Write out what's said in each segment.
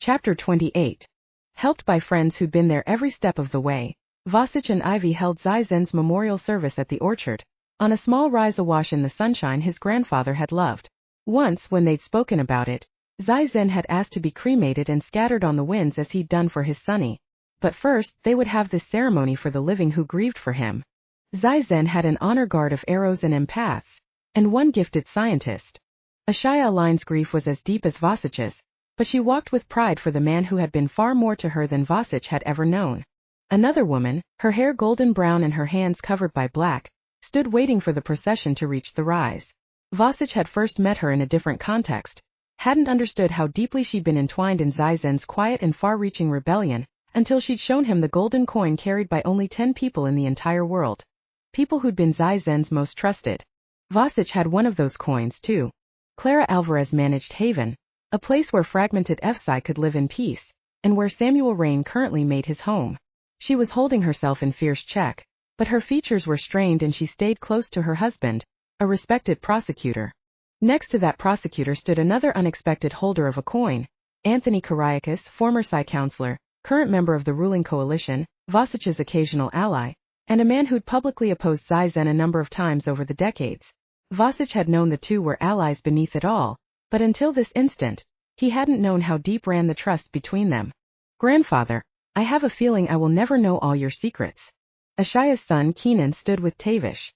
Chapter 28. Helped by friends who'd been there every step of the way, Vasich and Ivy held Zaizen's memorial service at the orchard, on a small rise awash in the sunshine his grandfather had loved. Once, when they'd spoken about it, Zaizen had asked to be cremated and scattered on the winds as he'd done for his Sonny. But first, they would have this ceremony for the living who grieved for him. Zaizen had an honor guard of arrows and empaths, and one gifted scientist. Ashaya Aline's grief was as deep as Vasich's, but she walked with pride for the man who had been far more to her than Vasich had ever known. Another woman, her hair golden brown and her hands covered by black, stood waiting for the procession to reach the rise. Vasich had first met her in a different context, hadn't understood how deeply she'd been entwined in Zaizen's quiet and far-reaching rebellion, until she'd shown him the golden coin carried by only 10 people in the entire world. People who'd been Zaizen's most trusted. Vasich had one of those coins too. Clara Alvarez managed Haven, a place where fragmented FSI could live in peace, and where Samuel Rain currently made his home. She was holding herself in fierce check, but her features were strained and she stayed close to her husband, a respected prosecutor. Next to that prosecutor stood another unexpected holder of a coin, Anthony Kariakis, former Psi counselor, current member of the ruling coalition, Vasich's occasional ally, and a man who'd publicly opposed Zaizen a number of times over the decades. Vasich had known the two were allies beneath it all, but until this instant, he hadn't known how deep ran the trust between them. Grandfather, I have a feeling I will never know all your secrets. Ashaya's son Keenan stood with Tavish.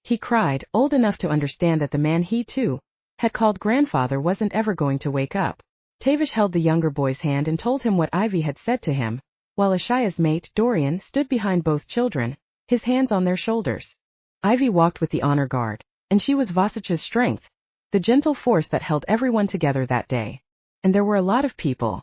He cried, old enough to understand that the man he, too, had called grandfather wasn't ever going to wake up. Tavish held the younger boy's hand and told him what Ivy had said to him, while Ashaya's mate, Dorian, stood behind both children, his hands on their shoulders. Ivy walked with the honor guard, and she was Vasich's strength, the gentle force that held everyone together that day. And there were a lot of people.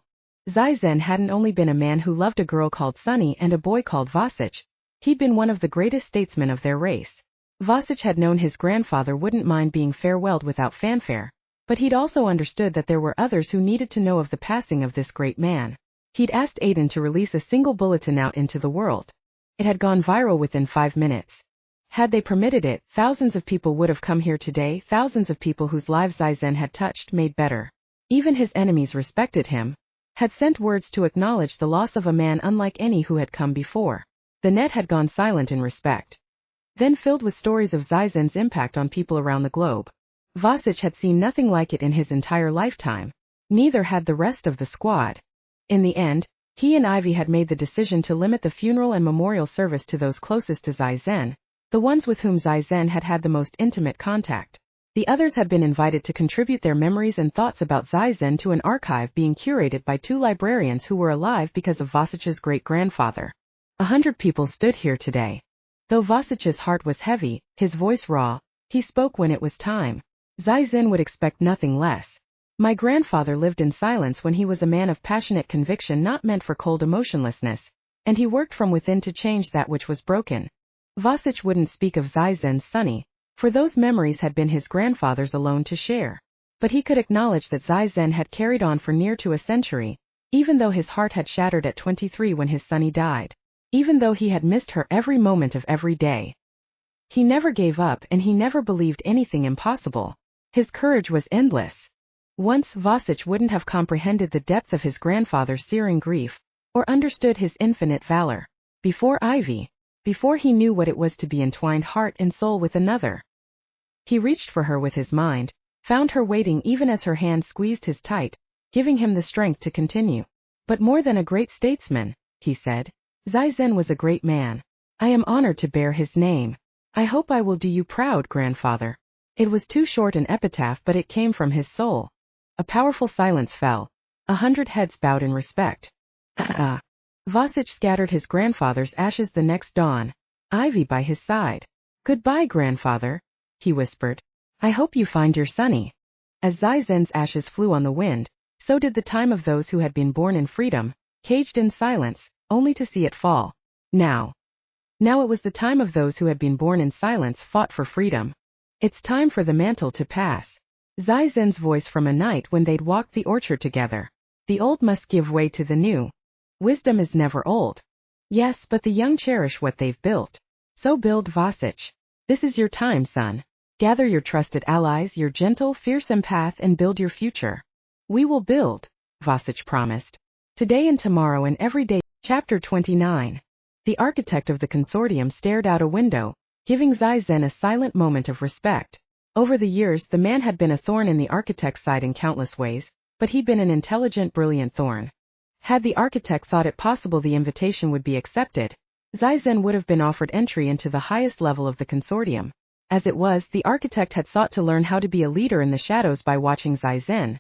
Zaizen hadn't only been a man who loved a girl called Sunny and a boy called Vasich, he'd been one of the greatest statesmen of their race. Vasich had known his grandfather wouldn't mind being farewelled without fanfare, but he'd also understood that there were others who needed to know of the passing of this great man. He'd asked Aiden to release a single bulletin out into the world. It had gone viral within 5 minutes. Had they permitted it, thousands of people would have come here today, thousands of people whose lives Zaizen had touched, made better. Even his enemies respected him, had sent words to acknowledge the loss of a man unlike any who had come before. The net had gone silent in respect, then filled with stories of Zaizen's impact on people around the globe. Vasich had seen nothing like it in his entire lifetime. Neither had the rest of the squad. In the end, he and Ivy had made the decision to limit the funeral and memorial service to those closest to Zaizen, the ones with whom Zaizen had had the most intimate contact. The others had been invited to contribute their memories and thoughts about Zaizen to an archive being curated by 2 librarians who were alive because of Vasich's great-grandfather. 100 people stood here today. Though Vasich's heart was heavy, his voice raw, he spoke when it was time. Zaizen would expect nothing less. My grandfather lived in silence when he was a man of passionate conviction not meant for cold emotionlessness, and he worked from within to change that which was broken. Vasich wouldn't speak of Zaizen's Sonny, for those memories had been his grandfather's alone to share. But he could acknowledge that Zaizen had carried on for near to a century, even though his heart had shattered at 23 when his Sonny died. Even though he had missed her every moment of every day. He never gave up and he never believed anything impossible. His courage was endless. Once Vasich wouldn't have comprehended the depth of his grandfather's searing grief, or understood his infinite valor. Before Ivy. Before he knew what it was to be entwined heart and soul with another. He reached for her with his mind, found her waiting even as her hand squeezed his tight, giving him the strength to continue. But more than a great statesman, he said, Zaizen was a great man. I am honored to bear his name. I hope I will do you proud, grandfather. It was too short an epitaph, but it came from his soul. A powerful silence fell. 100 heads bowed in respect. Vasich scattered his grandfather's ashes the next dawn, Ivy by his side. Goodbye, grandfather, he whispered. I hope you find your Sonny. As Zaizen's ashes flew on the wind, so did the time of those who had been born in freedom, caged in silence, only to see it fall. Now it was the time of those who had been born in silence, fought for freedom. It's time for the mantle to pass. Zaizen's voice from a night when they'd walked the orchard together. The old must give way to the new. Wisdom is never old. Yes, but the young cherish what they've built. So build, Vasich. This is your time, son. Gather your trusted allies, your gentle, fierce empath, and build your future. We will build. Vasich promised. Today and tomorrow and every day. Chapter 29. The architect of the consortium stared out a window, giving Zai Zhen a silent moment of respect. Over the years, the man had been a thorn in the architect's side in countless ways, but he'd been an intelligent, brilliant thorn. Had the architect thought it possible the invitation would be accepted, Zai Zhen would have been offered entry into the highest level of the consortium. As it was, the architect had sought to learn how to be a leader in the shadows by watching Zai Zhen,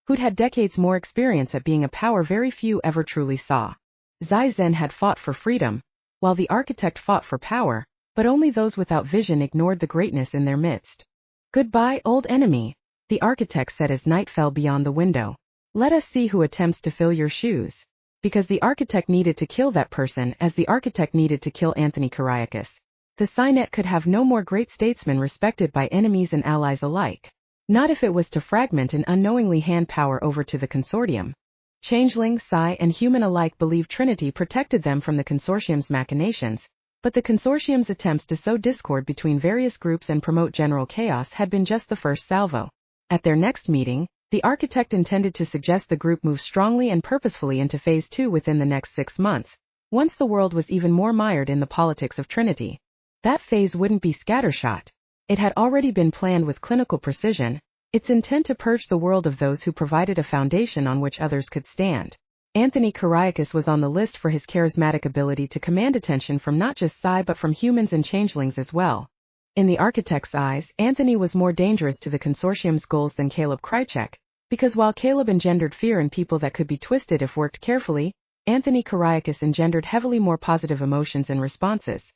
who'd had decades more experience at being a power very few ever truly saw. Zai Zhen had fought for freedom, while the architect fought for power, but only those without vision ignored the greatness in their midst. Goodbye, old enemy, the architect said as night fell beyond the window. Let us see who attempts to fill your shoes. Because the architect needed to kill that person as the architect needed to kill Anthony Kyriakis. The Signet could have no more great statesman respected by enemies and allies alike. Not if it was to fragment and unknowingly hand power over to the consortium. Changeling, Psi, and human alike believed Trinity protected them from the consortium's machinations, but the consortium's attempts to sow discord between various groups and promote general chaos had been just the first salvo. At their next meeting, the architect intended to suggest the group move strongly and purposefully into Phase 2 within the next 6 months, once the world was even more mired in the politics of Trinity. That phase wouldn't be scattershot. It had already been planned with clinical precision, its intent to purge the world of those who provided a foundation on which others could stand. Anthony Kyriakis was on the list for his charismatic ability to command attention from not just Psi but from humans and changelings as well. In the architect's eyes, Anthony was more dangerous to the consortium's goals than Caleb Krychek, because while Caleb engendered fear in people that could be twisted if worked carefully, Anthony Kyriakis engendered heavily more positive emotions and responses.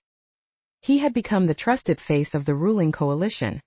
He had become the trusted face of the ruling coalition.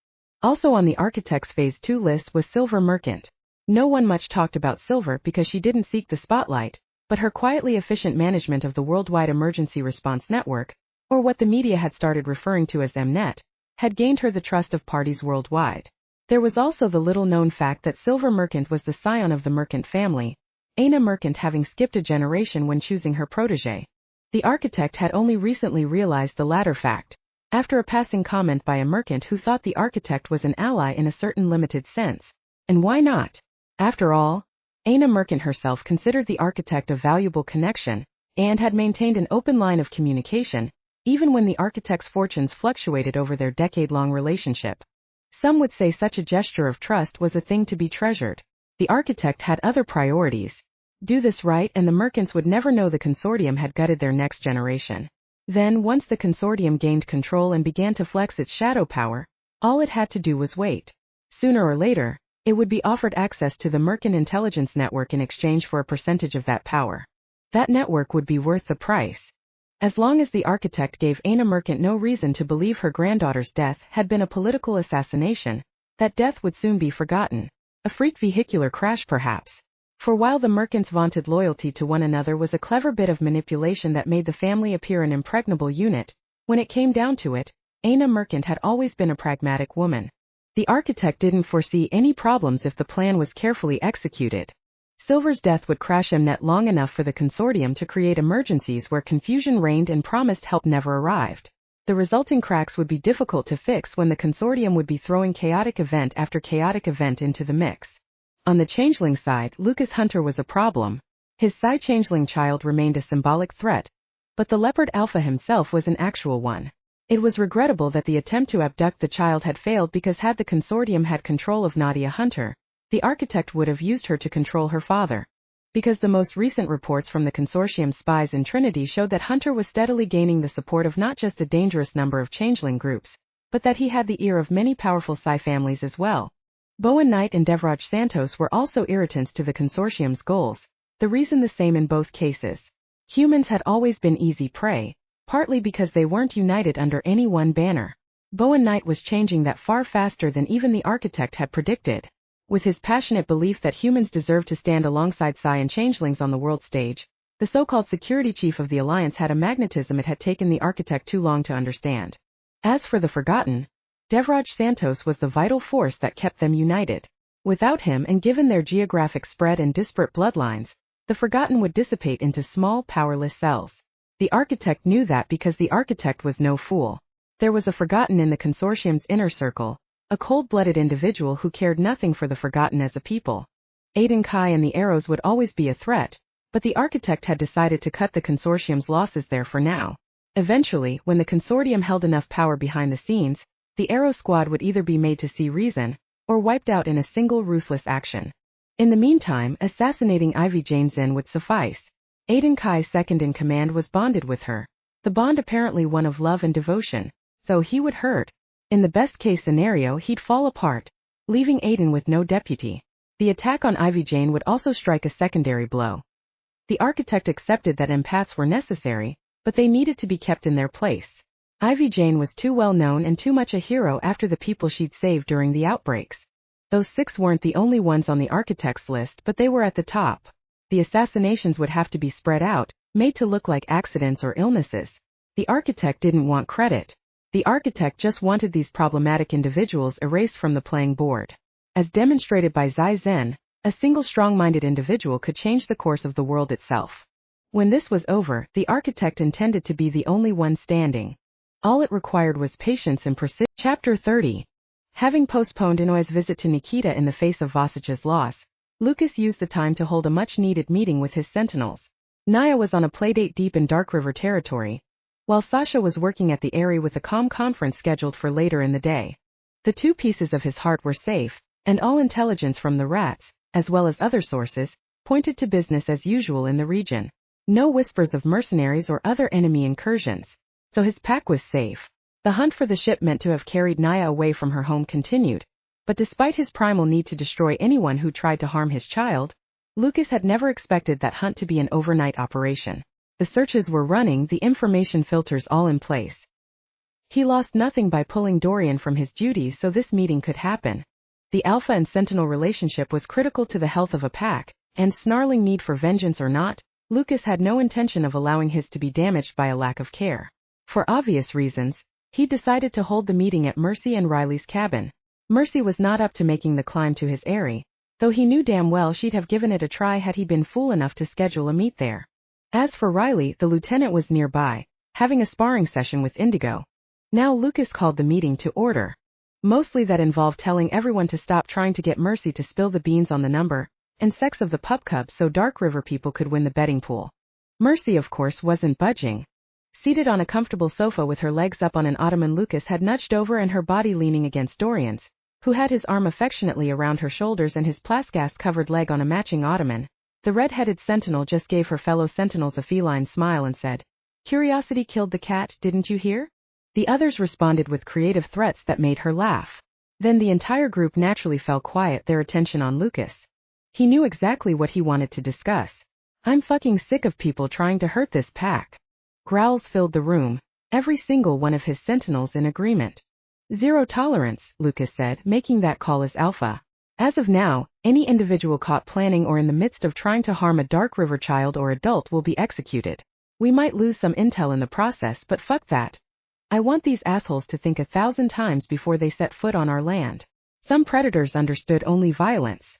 Also on the architect's Phase 2 list was Silver Merchant. No one much talked about Silver because she didn't seek the spotlight, but her quietly efficient management of the Worldwide Emergency Response Network, or what the media had started referring to as MNET, had gained her the trust of parties worldwide. There was also the little-known fact that Silver Merchant was the scion of the Merchant family, Aina Merchant having skipped a generation when choosing her protégé. The architect had only recently realized the latter fact, after a passing comment by a merchant who thought the architect was an ally in a certain limited sense. And why not? After all, Aina Merchant herself considered the architect a valuable connection, and had maintained an open line of communication, even when the architect's fortunes fluctuated over their decade-long relationship. Some would say such a gesture of trust was a thing to be treasured. The architect had other priorities. Do this right and the merchants would never know the consortium had gutted their next generation. Then, once the consortium gained control and began to flex its shadow power, all it had to do was wait. Sooner or later, it would be offered access to the Merchant Intelligence Network in exchange for a percentage of that power. That network would be worth the price. As long as the architect gave Aina Merchant no reason to believe her granddaughter's death had been a political assassination, that death would soon be forgotten. A freak vehicular crash perhaps. For while the merchants vaunted loyalty to one another was a clever bit of manipulation that made the family appear an impregnable unit, when it came down to it, Aina Merchant had always been a pragmatic woman. The architect didn't foresee any problems if the plan was carefully executed. Silver's death would crash MNET long enough for the consortium to create emergencies where confusion reigned and promised help never arrived. The resulting cracks would be difficult to fix when the consortium would be throwing chaotic event after chaotic event into the mix. On the changeling side, Lucas Hunter was a problem. His Psi-changeling child remained a symbolic threat, but the leopard alpha himself was an actual one. It was regrettable that the attempt to abduct the child had failed because had the consortium had control of Nadia Hunter, the architect would have used her to control her father. Because the most recent reports from the consortium's spies in Trinity showed that Hunter was steadily gaining the support of not just a dangerous number of changeling groups, but that he had the ear of many powerful Psi families as well. Bowen Knight and Devraj Santos were also irritants to the consortium's goals, the reason the same in both cases. Humans had always been easy prey, partly because they weren't united under any one banner. Bowen Knight was changing that far faster than even the architect had predicted. With his passionate belief that humans deserve to stand alongside Psi and changelings on the world stage, the so-called security chief of the Alliance had a magnetism it had taken the architect too long to understand. As for the Forgotten, Devraj Santos was the vital force that kept them united. Without him and given their geographic spread and disparate bloodlines, the Forgotten would dissipate into small, powerless cells. The architect knew that because the architect was no fool. There was a Forgotten in the consortium's inner circle, a cold-blooded individual who cared nothing for the Forgotten as a people. Aiden Kai and the arrows would always be a threat, but the architect had decided to cut the consortium's losses there for now. Eventually, when the consortium held enough power behind the scenes, the Arrow Squad would either be made to see reason, or wiped out in a single ruthless action. In the meantime, assassinating Ivy Jane Zinn would suffice. Aiden Kai's second in command was bonded with her. The bond apparently one of love and devotion, so he would hurt. In the best-case scenario he'd fall apart, leaving Aiden with no deputy. The attack on Ivy Jane would also strike a secondary blow. The architect accepted that empaths were necessary, but they needed to be kept in their place. Ivy Jane was too well known and too much a hero after the people she'd saved during the outbreaks. Those 6 weren't the only ones on the architect's list, but they were at the top. The assassinations would have to be spread out, made to look like accidents or illnesses. The architect didn't want credit. The architect just wanted these problematic individuals erased from the playing board. As demonstrated by Zai Zhen, a single strong-minded individual could change the course of the world itself. When this was over, the architect intended to be the only one standing. All it required was patience and precision. Chapter 30. Having postponed Inoi's visit to Nikita in the face of Vasich's loss, Lucas used the time to hold a much-needed meeting with his sentinels. Naya was on a playdate deep in DarkRiver territory, while Sasha was working at the Eyrie with a calm conference scheduled for later in the day. The 2 pieces of his heart were safe, and all intelligence from the rats, as well as other sources, pointed to business as usual in the region. No whispers of mercenaries or other enemy incursions, so his pack was safe. The hunt for the ship meant to have carried Naya away from her home continued, but despite his primal need to destroy anyone who tried to harm his child, Lucas had never expected that hunt to be an overnight operation. The searches were running, the information filters all in place. He lost nothing by pulling Dorian from his duties so this meeting could happen. The Alpha and Sentinel relationship was critical to the health of a pack, and snarling need for vengeance or not, Lucas had no intention of allowing his to be damaged by a lack of care. For obvious reasons, he decided to hold the meeting at Mercy and Riley's cabin. Mercy was not up to making the climb to his Eyrie, though he knew damn well she'd have given it a try had he been fool enough to schedule a meet there. As for Riley, the lieutenant was nearby, having a sparring session with Indigo. Now Lucas called the meeting to order. Mostly that involved telling everyone to stop trying to get Mercy to spill the beans on the number and sex of the pup cub so DarkRiver people could win the betting pool. Mercy, of course, wasn't budging. Seated on a comfortable sofa with her legs up on an ottoman, Lucas had nudged over and her body leaning against Dorian's, who had his arm affectionately around her shoulders and his plasgas-covered leg on a matching ottoman. The red-headed sentinel just gave her fellow sentinels a feline smile and said, "Curiosity killed the cat, didn't you hear?" The others responded with creative threats that made her laugh. Then the entire group naturally fell quiet, their attention on Lucas. He knew exactly what he wanted to discuss. "I'm fucking sick of people trying to hurt this pack." Growls filled the room, every single one of his sentinels in agreement. "Zero tolerance," Lucas said, making that call as Alpha. "As of now, any individual caught planning or in the midst of trying to harm a DarkRiver child or adult will be executed. We might lose some intel in the process, but fuck that. I want these assholes to think 1,000 times before they set foot on our land." Some predators understood only violence.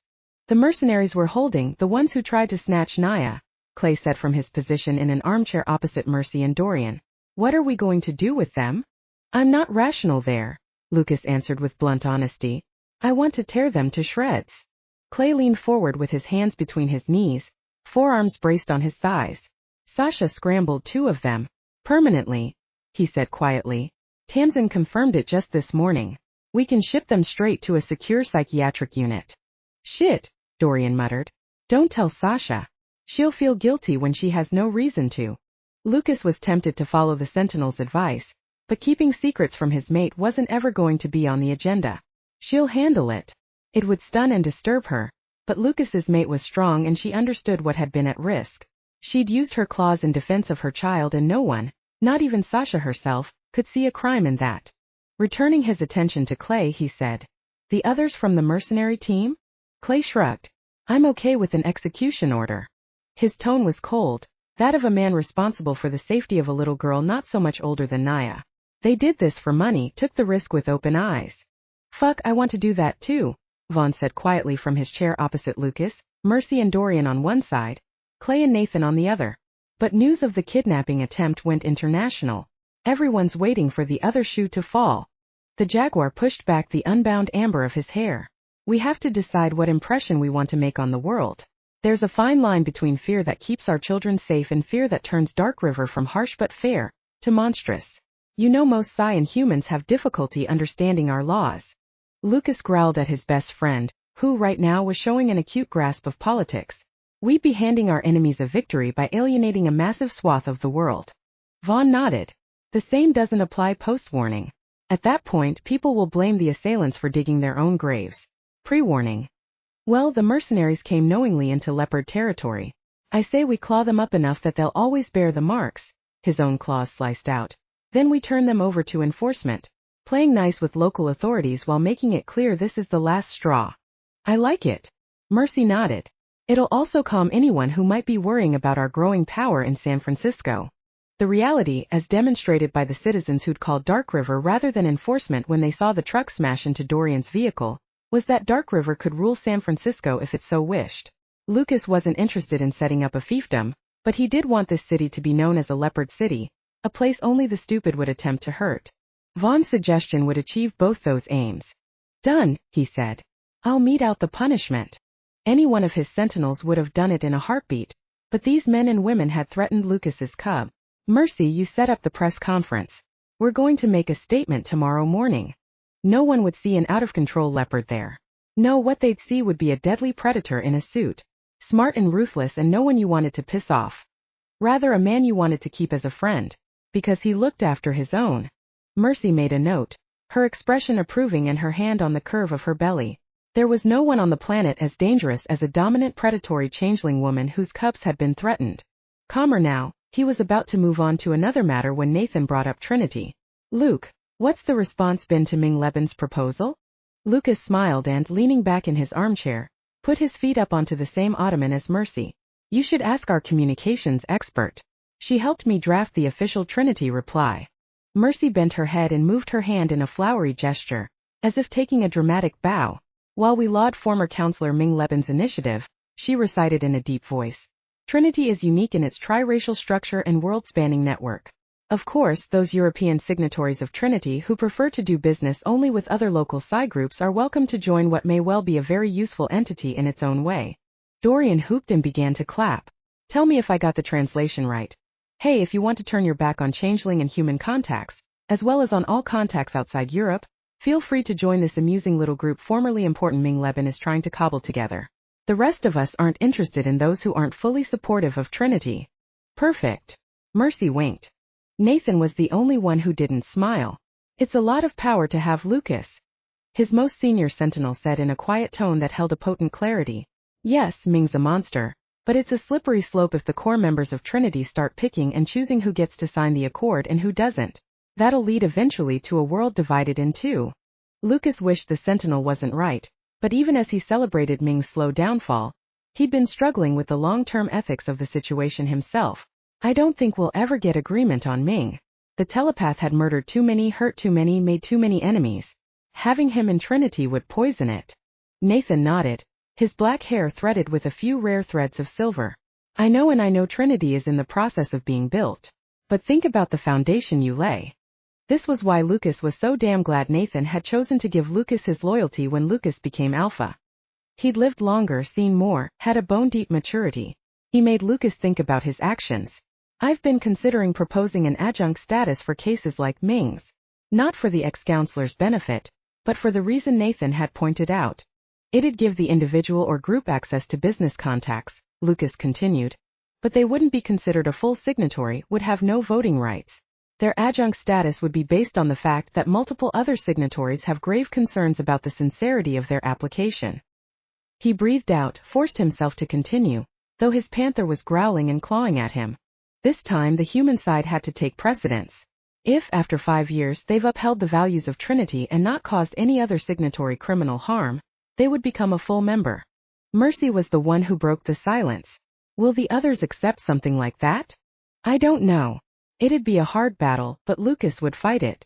"The mercenaries we're holding, the ones who tried to snatch Naya," Clay said from his position in an armchair opposite Mercy and Dorian. "What are we going to do with them?" "I'm not rational there," Lucas answered with blunt honesty. "I want to tear them to shreds." Clay leaned forward with his hands between his knees, forearms braced on his thighs. "Sasha scrambled 2 of them. Permanently," he said quietly. "Tamsin confirmed it just this morning. We can ship them straight to a secure psychiatric unit." "Shit," Dorian muttered. "Don't tell Sasha. She'll feel guilty when she has no reason to." Lucas was tempted to follow the Sentinel's advice, but keeping secrets from his mate wasn't ever going to be on the agenda. "She'll handle it." It would stun and disturb her, but Lucas's mate was strong and she understood what had been at risk. She'd used her claws in defense of her child and no one, not even Sasha herself, could see a crime in that. Returning his attention to Clay, he said, "The others from the mercenary team?" Clay shrugged. "I'm okay with an execution order." His tone was cold, that of a man responsible for the safety of a little girl not so much older than Naya. They did this for money, took the risk with open eyes. "Fuck, I want to do that too," Vaughn said quietly from his chair opposite Lucas, Mercy and Dorian on one side, Clay and Nathan on the other. But news of the kidnapping attempt went international. Everyone's waiting for the other shoe to fall. The jaguar pushed back the unbound amber of his hair. We have to decide what impression we want to make on the world. There's a fine line between fear that keeps our children safe and fear that turns DarkRiver from harsh but fair to monstrous. You know, most Saiyan humans have difficulty understanding our laws. Lucas growled at his best friend, who right now was showing an acute grasp of politics. We'd be handing our enemies a victory by alienating a massive swath of the world. Vaughn nodded. The same doesn't apply post-warning. At that point, people will blame the assailants for digging their own graves. Pre-warning. Well, the mercenaries came knowingly into leopard territory. I say we claw them up enough that they'll always bear the marks, his own claws sliced out. Then we turn them over to enforcement, playing nice with local authorities while making it clear this is the last straw. I like it. Mercy nodded. It'll also calm anyone who might be worrying about our growing power in San Francisco. The reality, as demonstrated by the citizens who'd called DarkRiver rather than enforcement when they saw the truck smash into Dorian's vehicle, was that DarkRiver could rule San Francisco if it so wished. Lucas wasn't interested in setting up a fiefdom, but he did want this city to be known as a leopard city, a place only the stupid would attempt to hurt. Vaughn's suggestion would achieve both those aims. Done, he said. I'll mete out the punishment. Any one of his sentinels would have done it in a heartbeat, but these men and women had threatened Lucas's cub. Mercy, you set up the press conference. We're going to make a statement tomorrow morning. No one would see an out-of-control leopard there. No, what they'd see would be a deadly predator in a suit. Smart and ruthless, and no one you wanted to piss off. Rather, a man you wanted to keep as a friend, because he looked after his own. Mercy made a note, her expression approving and her hand on the curve of her belly. There was no one on the planet as dangerous as a dominant predatory changeling woman whose cubs had been threatened. Calmer now, he was about to move on to another matter when Nathan brought up Trinity. Luke, what's the response been to Ming Leban's proposal? Lucas smiled and, leaning back in his armchair, put his feet up onto the same ottoman as Mercy. You should ask our communications expert. She helped me draft the official Trinity reply. Mercy bent her head and moved her hand in a flowery gesture, as if taking a dramatic bow. While we laud former counselor Ming Leban's initiative, she recited in a deep voice. Trinity is unique in its triracial structure and world-spanning network. Of course, those European signatories of Trinity who prefer to do business only with other local Psi groups are welcome to join what may well be a very useful entity in its own way. Dorian hooped and began to clap. Tell me if I got the translation right. Hey, if you want to turn your back on changeling and human contacts, as well as on all contacts outside Europe, feel free to join this amusing little group formerly important Ming Leban is trying to cobble together. The rest of us aren't interested in those who aren't fully supportive of Trinity. Perfect. Mercy winked. Nathan was the only one who didn't smile. It's a lot of power to have, Lucas. His most senior sentinel said in a quiet tone that held a potent clarity. Yes, Ming's a monster, but it's a slippery slope if the core members of Trinity start picking and choosing who gets to sign the accord and who doesn't. That'll lead eventually to a world divided in two. Lucas wished the Sentinel wasn't right, but even as he celebrated Ming's slow downfall, he'd been struggling with the long-term ethics of the situation himself. I don't think we'll ever get agreement on Ming. The telepath had murdered too many, hurt too many, made too many enemies. Having him in Trinity would poison it. Nathan nodded, his black hair threaded with a few rare threads of silver. I know Trinity is in the process of being built. But think about the foundation you lay. This was why Lucas was so damn glad Nathan had chosen to give Lucas his loyalty when Lucas became Alpha. He'd lived longer, seen more, had a bone-deep maturity. He made Lucas think about his actions. I've been considering proposing an adjunct status for cases like Ming's. Not for the ex-counselor's benefit, but for the reason Nathan had pointed out. It'd give the individual or group access to business contacts, Lucas continued. But they wouldn't be considered a full signatory, would have no voting rights. Their adjunct status would be based on the fact that multiple other signatories have grave concerns about the sincerity of their application. He breathed out, forced himself to continue, though his panther was growling and clawing at him. This time the human side had to take precedence. If, after 5 years, they've upheld the values of Trinity and not caused any other signatory criminal harm, they would become a full member. Mercy was the one who broke the silence. Will the others accept something like that? I don't know. It'd be a hard battle, but Lucas would fight it.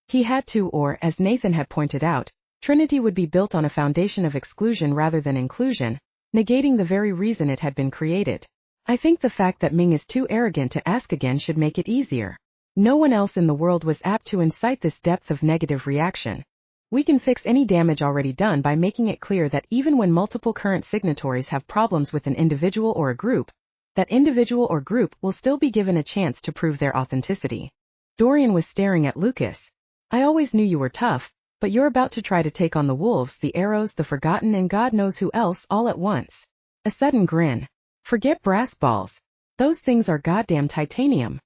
He had to, or, as Nathan had pointed out, Trinity would be built on a foundation of exclusion rather than inclusion, negating the very reason it had been created. I think the fact that Ming is too arrogant to ask again should make it easier. No one else in the world was apt to incite this depth of negative reaction. We can fix any damage already done by making it clear that even when multiple current signatories have problems with an individual or a group, that individual or group will still be given a chance to prove their authenticity. Dorian was staring at Lucas. I always knew you were tough, but you're about to try to take on the wolves, the arrows, the forgotten, and God knows who else all at once. A sudden grin. Forget brass balls. Those things are goddamn titanium.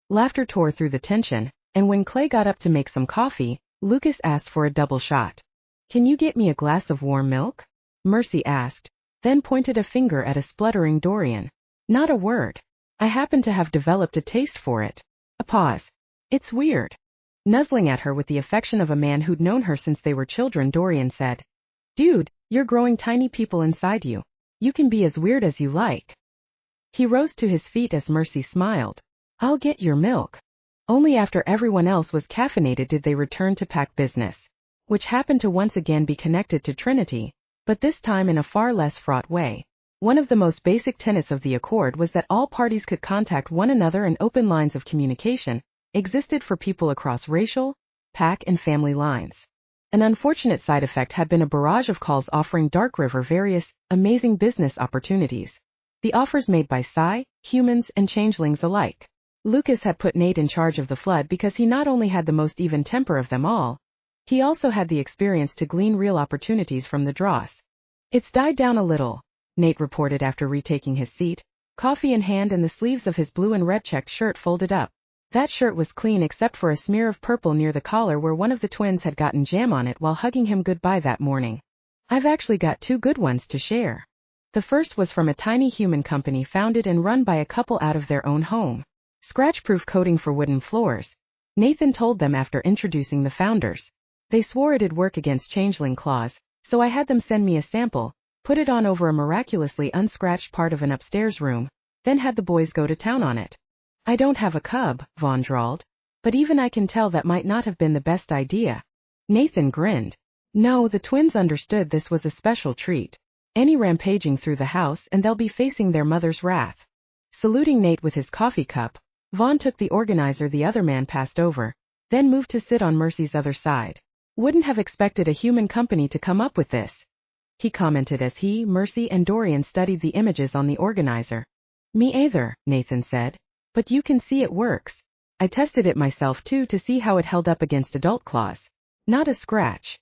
Laughter tore through the tension, and when Clay got up to make some coffee, Lucas asked for a double shot. Can you get me a glass of warm milk? Mercy asked, then pointed a finger at a spluttering Dorian. Not a word. I happen to have developed a taste for it. A pause. It's weird. Nuzzling at her with the affection of a man who'd known her since they were children, Dorian said, Dude, you're growing tiny people inside you. You can be as weird as you like. He rose to his feet as Mercy smiled. I'll get your milk. Only after everyone else was caffeinated did they return to Pact business, which happened to once again be connected to Trinity, but this time in a far less fraught way. One of the most basic tenets of the Accord was that all parties could contact one another and open lines of communication existed for people across racial, pack, and family lines. An unfortunate side effect had been a barrage of calls offering DarkRiver various, amazing business opportunities. The offers made by Psi, humans, and changelings alike. Lucas had put Nate in charge of the flood because he not only had the most even temper of them all, he also had the experience to glean real opportunities from the dross. It's died down a little, Nate reported after retaking his seat, coffee in hand and the sleeves of his blue and red checked shirt folded up. That shirt was clean except for a smear of purple near the collar where one of the twins had gotten jam on it while hugging him goodbye that morning. I've actually got two good ones to share. The first was from a tiny human company founded and run by a couple out of their own home. Scratch-proof coating for wooden floors, Nathan told them after introducing the founders. They swore it'd work against changeling claws, so I had them send me a sample, put it on over a miraculously unscratched part of an upstairs room, then had the boys go to town on it. I don't have a cub, Vaughn drawled, but even I can tell that might not have been the best idea. Nathan grinned. No, the twins understood this was a special treat. Any rampaging through the house and they'll be facing their mother's wrath. Saluting Nate with his coffee cup, Vaughn took the organizer the other man passed over, then moved to sit on Mercy's other side. Wouldn't have expected a human company to come up with this, he commented as he, Mercy, and Dorian studied the images on the organizer. Me either, Nathan said. But you can see it works. I tested it myself too to see how it held up against adult claws. Not a scratch.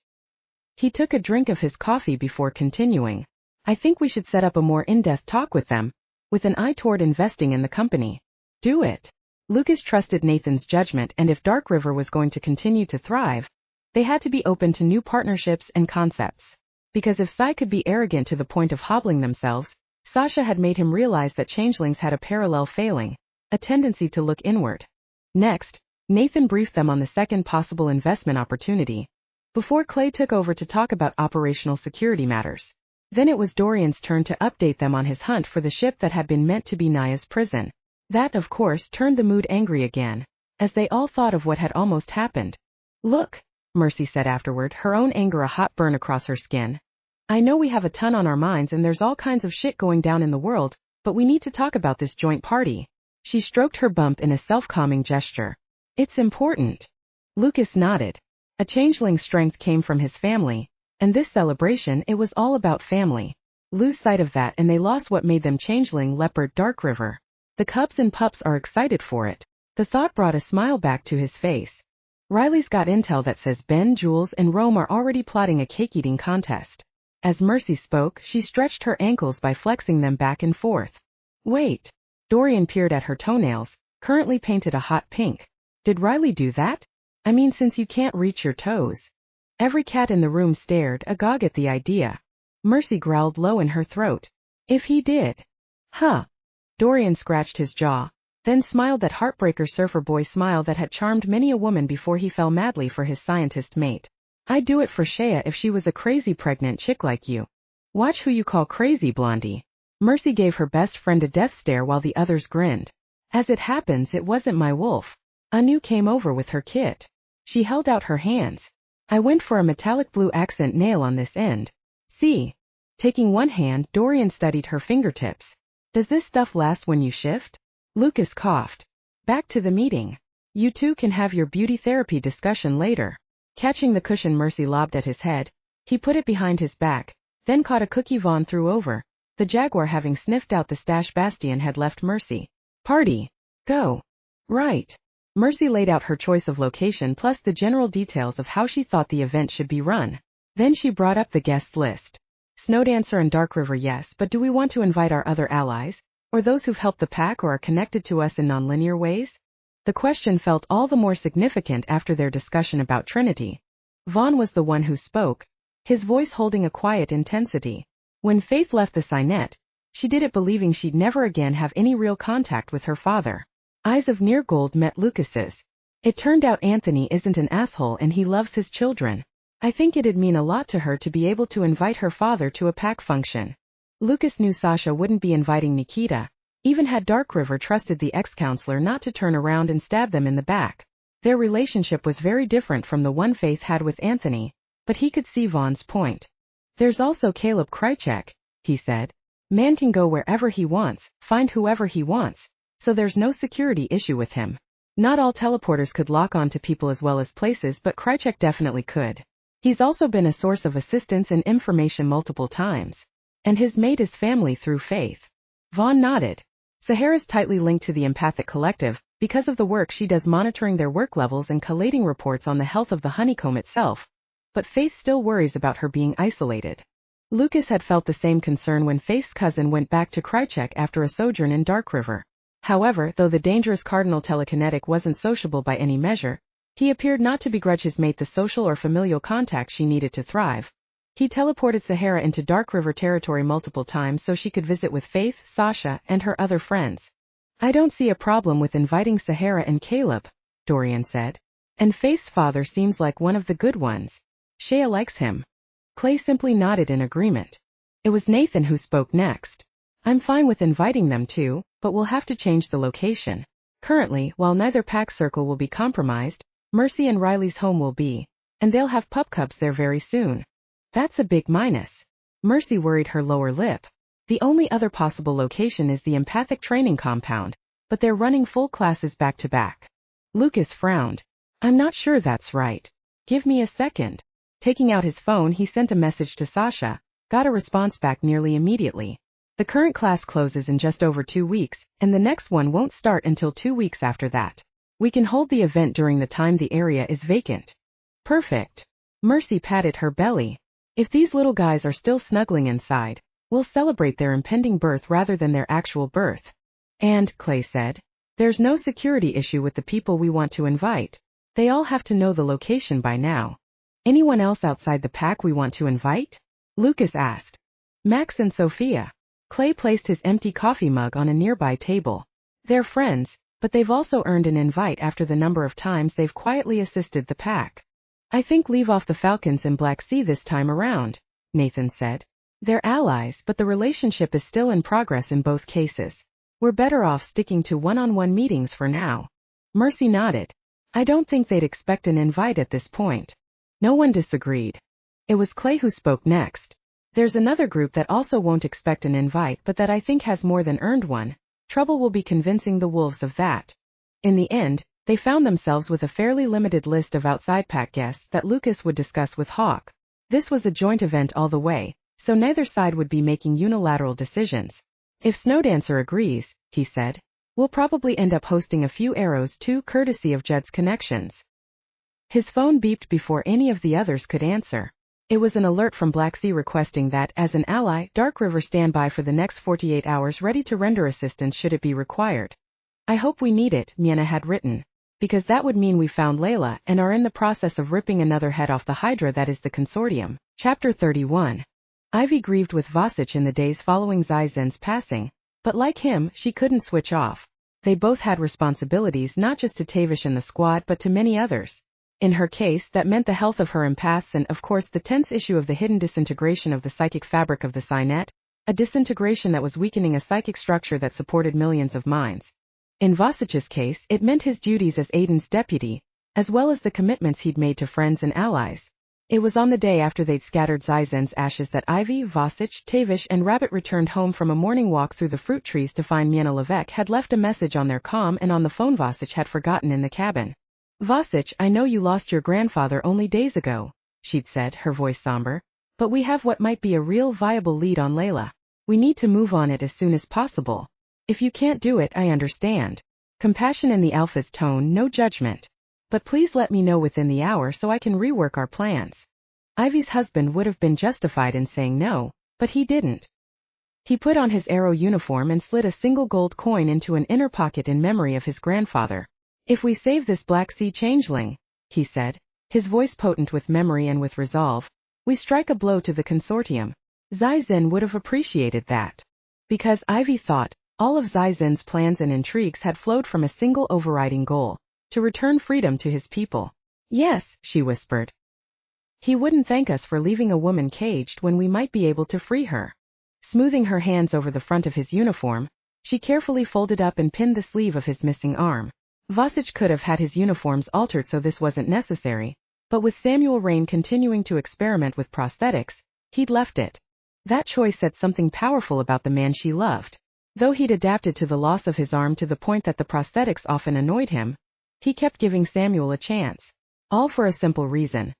He took a drink of his coffee before continuing. I think we should set up a more in-depth talk with them, with an eye toward investing in the company. Do it. Lucas trusted Nathan's judgment, and if DarkRiver was going to continue to thrive, they had to be open to new partnerships and concepts. Because if Psi could be arrogant to the point of hobbling themselves, Sasha had made him realize that changelings had a parallel failing, a tendency to look inward. Next, Nathan briefed them on the second possible investment opportunity, before Clay took over to talk about operational security matters. Then it was Dorian's turn to update them on his hunt for the ship that had been meant to be Naya's prison. That, of course, turned the mood angry again, as they all thought of what had almost happened. Look, Mercy said afterward, her own anger a hot burn across her skin. I know we have a ton on our minds and there's all kinds of shit going down in the world, but we need to talk about this joint party. She stroked her bump in a self-calming gesture. It's important. Lucas nodded. A changeling's strength came from his family, and this celebration, it was all about family. Lose sight of that and they lost what made them changeling leopard DarkRiver. The cubs and pups are excited for it. The thought brought a smile back to his face. Riley's got intel that says Ben, Jules, and Rome are already plotting a cake-eating contest. As Mercy spoke, she stretched her ankles by flexing them back and forth. Wait. Dorian peered at her toenails, currently painted a hot pink. Did Riley do that? I mean, since you can't reach your toes. Every cat in the room stared, agog at the idea. Mercy growled low in her throat. If he did. Huh. Dorian scratched his jaw, then smiled that heartbreaker surfer boy smile that had charmed many a woman before he fell madly for his scientist mate. I'd do it for Shea if she was a crazy pregnant chick like you. Watch who you call crazy, Blondie. Mercy gave her best friend a death stare while the others grinned. As it happens, it wasn't my wolf. Anu came over with her kit. She held out her hands. I went for a metallic blue accent nail on this end. See? Taking one hand, Dorian studied her fingertips. Does this stuff last when you shift? Lucas coughed. Back to the meeting. You two can have your beauty therapy discussion later. Catching the cushion Mercy lobbed at his head, he put it behind his back, then caught a cookie Vaughn threw over. The jaguar, having sniffed out the stash Bastian had left Mercy. Party. Go. Right. Mercy laid out her choice of location plus the general details of how she thought the event should be run. Then she brought up the guest list. Snowdancer and DarkRiver, yes, but do we want to invite our other allies? Or those who've helped the pack or are connected to us in nonlinear ways? The question felt all the more significant after their discussion about Trinity. Vaughn was the one who spoke, his voice holding a quiet intensity. When Faith left the Signet, she did it believing she'd never again have any real contact with her father. Eyes of near gold met Lucas's. It turned out Anthony isn't an asshole and he loves his children. I think it'd mean a lot to her to be able to invite her father to a pack function. Lucas knew Sasha wouldn't be inviting Nikita, even had DarkRiver trusted the ex-counselor not to turn around and stab them in the back. Their relationship was very different from the one Faith had with Anthony, but he could see Vaughn's point. There's also Caleb Krychek, he said. Man can go wherever he wants, find whoever he wants, so there's no security issue with him. Not all teleporters could lock on to people as well as places, but Krychek definitely could. He's also been a source of assistance and information multiple times. And his mate is family through Faith. Vaughn nodded. Sahara's tightly linked to the Empathic Collective, because of the work she does monitoring their work levels and collating reports on the health of the honeycomb itself. But Faith still worries about her being isolated. Lucas had felt the same concern when Faith's cousin went back to Krychek after a sojourn in DarkRiver. However, though the dangerous Cardinal telekinetic wasn't sociable by any measure, he appeared not to begrudge his mate the social or familial contact she needed to thrive. He teleported Sahara into DarkRiver territory multiple times so she could visit with Faith, Sasha, and her other friends. I don't see a problem with inviting Sahara and Caleb, Dorian said. And Faith's father seems like one of the good ones. Shea likes him. Clay simply nodded in agreement. It was Nathan who spoke next. I'm fine with inviting them too, but we'll have to change the location. Currently, while neither pack circle will be compromised, Mercy and Riley's home will be, and they'll have pup cubs there very soon. That's a big minus. Mercy worried her lower lip. The only other possible location is the empathic training compound, but they're running full classes back to back. Lucas frowned. I'm not sure that's right. Give me a second. Taking out his phone, he sent a message to Sasha, got a response back nearly immediately. The current class closes in just over 2 weeks, and the next one won't start until 2 weeks after that. We can hold the event during the time the area is vacant. Perfect. Mercy patted her belly. If these little guys are still snuggling inside, we'll celebrate their impending birth rather than their actual birth. And, Clay said, there's no security issue with the people we want to invite. They all have to know the location by now. Anyone else outside the pack we want to invite? Lucas asked. Max and Sophia. Clay placed his empty coffee mug on a nearby table. They're friends, but they've also earned an invite after the number of times they've quietly assisted the pack. I think leave off the Falcons in Black Sea this time around, Nathan said. They're allies, but the relationship is still in progress in both cases. We're better off sticking to one-on-one meetings for now. Mercy nodded. I don't think they'd expect an invite at this point. No one disagreed. It was Clay who spoke next. There's another group that also won't expect an invite but that I think has more than earned one. Trouble will be convincing the wolves of that. In the end, they found themselves with a fairly limited list of outside pack guests that Lucas would discuss with Hawk. This was a joint event all the way, so neither side would be making unilateral decisions. If Snowdancer agrees, he said, we'll probably end up hosting a few arrows too, courtesy of Jed's connections. His phone beeped before any of the others could answer. It was an alert from Black Sea requesting that, as an ally, DarkRiver stand by for the next 48 hours ready to render assistance should it be required. I hope we need it, Miena had written. Because that would mean we found Layla and are in the process of ripping another head off the Hydra that is the Consortium. Chapter 31. Ivy grieved with Vasich in the days following Zaizen's passing, but like him, she couldn't switch off. They both had responsibilities not just to Tavish and the squad but to many others. In her case, that meant the health of her empaths and, of course, the tense issue of the hidden disintegration of the psychic fabric of the Signet, a disintegration that was weakening a psychic structure that supported millions of minds. In Vasich's case, it meant his duties as Aiden's deputy, as well as the commitments he'd made to friends and allies. It was on the day after they'd scattered Zaizen's ashes that Ivy, Vasich, Tavish, and Rabbit returned home from a morning walk through the fruit trees to find Miena Levesque had left a message on their comm and on the phone Vasich had forgotten in the cabin. Vasich, I know you lost your grandfather only days ago, she'd said, her voice somber. But we have what might be a real viable lead on Layla. We need to move on it as soon as possible. If you can't do it, I understand. Compassion in the alpha's tone, no judgment. But please let me know within the hour so I can rework our plans. Ivy's husband would have been justified in saying no, but he didn't. He put on his arrow uniform and slid a single gold coin into an inner pocket in memory of his grandfather. If we save this Black Sea changeling, he said, his voice potent with memory and with resolve, we strike a blow to the consortium. Zai-Zen would have appreciated that. Because, Ivy thought, all of Zai-Zen's plans and intrigues had flowed from a single overriding goal, to return freedom to his people. Yes, she whispered. He wouldn't thank us for leaving a woman caged when we might be able to free her. Smoothing her hands over the front of his uniform, she carefully folded up and pinned the sleeve of his missing arm. Vasich could have had his uniforms altered so this wasn't necessary, but with Samuel Rain continuing to experiment with prosthetics, he'd left it. That choice said something powerful about the man she loved. Though he'd adapted to the loss of his arm to the point that the prosthetics often annoyed him, he kept giving Samuel a chance. All for a simple reason.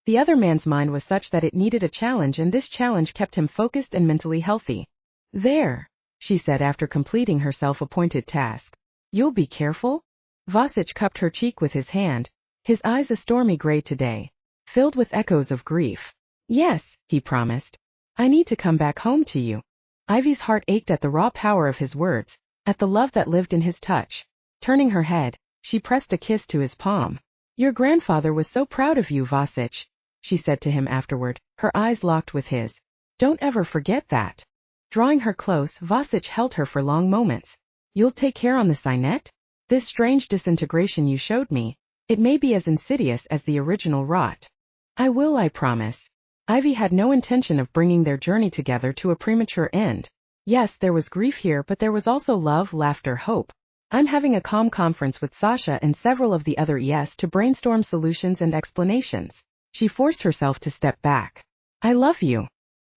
The other man's mind was such that it needed a challenge, and this challenge kept him focused and mentally healthy. There, she said after completing her self-appointed task. You'll be careful? Vasich cupped her cheek with his hand, his eyes a stormy gray today, filled with echoes of grief. Yes, he promised. I need to come back home to you. Ivy's heart ached at the raw power of his words, at the love that lived in his touch. Turning her head, she pressed a kiss to his palm. Your grandfather was so proud of you, Vasich, she said to him afterward, her eyes locked with his. Don't ever forget that. Drawing her close, Vasich held her for long moments. You'll take care on the Signet? This strange disintegration you showed me, it may be as insidious as the original rot. I will, I promise. Ivy had no intention of bringing their journey together to a premature end. Yes, there was grief here, but there was also love, laughter, hope. I'm having a calm conference with Sasha and several of the other ES to brainstorm solutions and explanations. She forced herself to step back. I love you.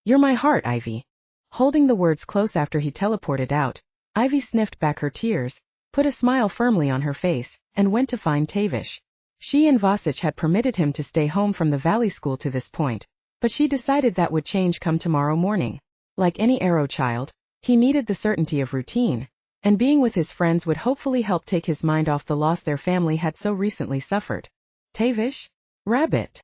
You're my heart, Ivy. Holding the words close after he teleported out, Ivy sniffed back her tears, put a smile firmly on her face, and went to find Tavish. She and Vasich had permitted him to stay home from the Valley School to this point, but she decided that would change come tomorrow morning. Like any arrow child, he needed the certainty of routine, and being with his friends would hopefully help take his mind off the loss their family had so recently suffered. Tavish? Rabbit.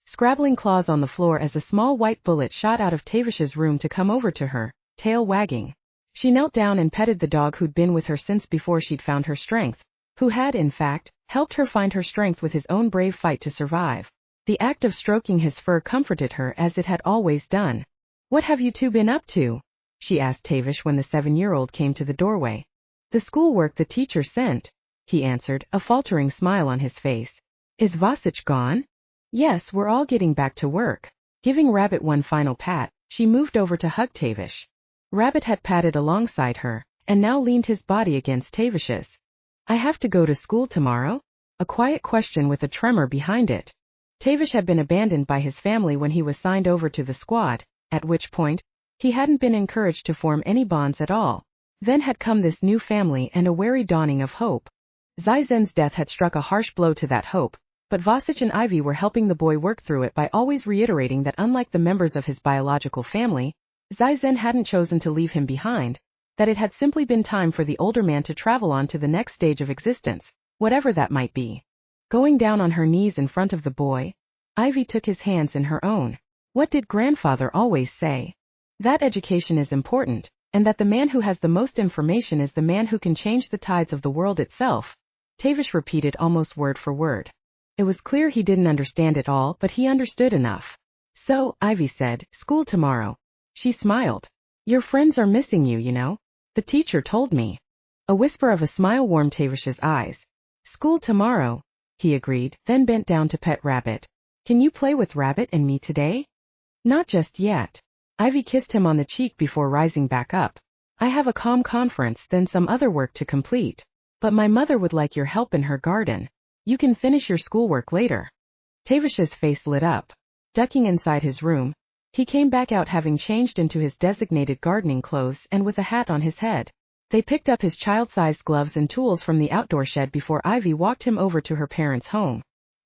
Scrabbling claws on the floor as a small white bullet shot out of Tavish's room to come over to her, tail wagging. She knelt down and petted the dog who'd been with her since before she'd found her strength, who had, in fact, helped her find her strength with his own brave fight to survive. The act of stroking his fur comforted her as it had always done. What have you two been up to? She asked Tavish when the 7-year-old came to the doorway. The schoolwork the teacher sent, he answered, a faltering smile on his face. Is Vasich gone? Yes, we're all getting back to work. Giving Rabbit one final pat, she moved over to hug Tavish. Rabbit had patted alongside her, and now leaned his body against Tavish's. I have to go to school tomorrow? A quiet question with a tremor behind it. Tavish had been abandoned by his family when he was signed over to the squad, at which point, he hadn't been encouraged to form any bonds at all. Then had come this new family and a wary dawning of hope. Zai-Zen's death had struck a harsh blow to that hope, but Vasich and Ivy were helping the boy work through it by always reiterating that unlike the members of his biological family, Zai-Zen hadn't chosen to leave him behind, that it had simply been time for the older man to travel on to the next stage of existence, whatever that might be. Going down on her knees in front of the boy, Ivy took his hands in her own. What did grandfather always say? That education is important, and that the man who has the most information is the man who can change the tides of the world itself. Tavish repeated almost word for word. It was clear he didn't understand it all, but he understood enough. So, Ivy said, school tomorrow. She smiled. Your friends are missing you, you know. The teacher told me. A whisper of a smile warmed Tavish's eyes. School tomorrow, he agreed, then bent down to pet Rabbit. Can you play with Rabbit and me today? Not just yet. Ivy kissed him on the cheek before rising back up. I have a calm conference, then some other work to complete. But my mother would like your help in her garden. You can finish your schoolwork later. Tavish's face lit up. Ducking inside his room, he came back out having changed into his designated gardening clothes and with a hat on his head. They picked up his child-sized gloves and tools from the outdoor shed before Ivy walked him over to her parents' home.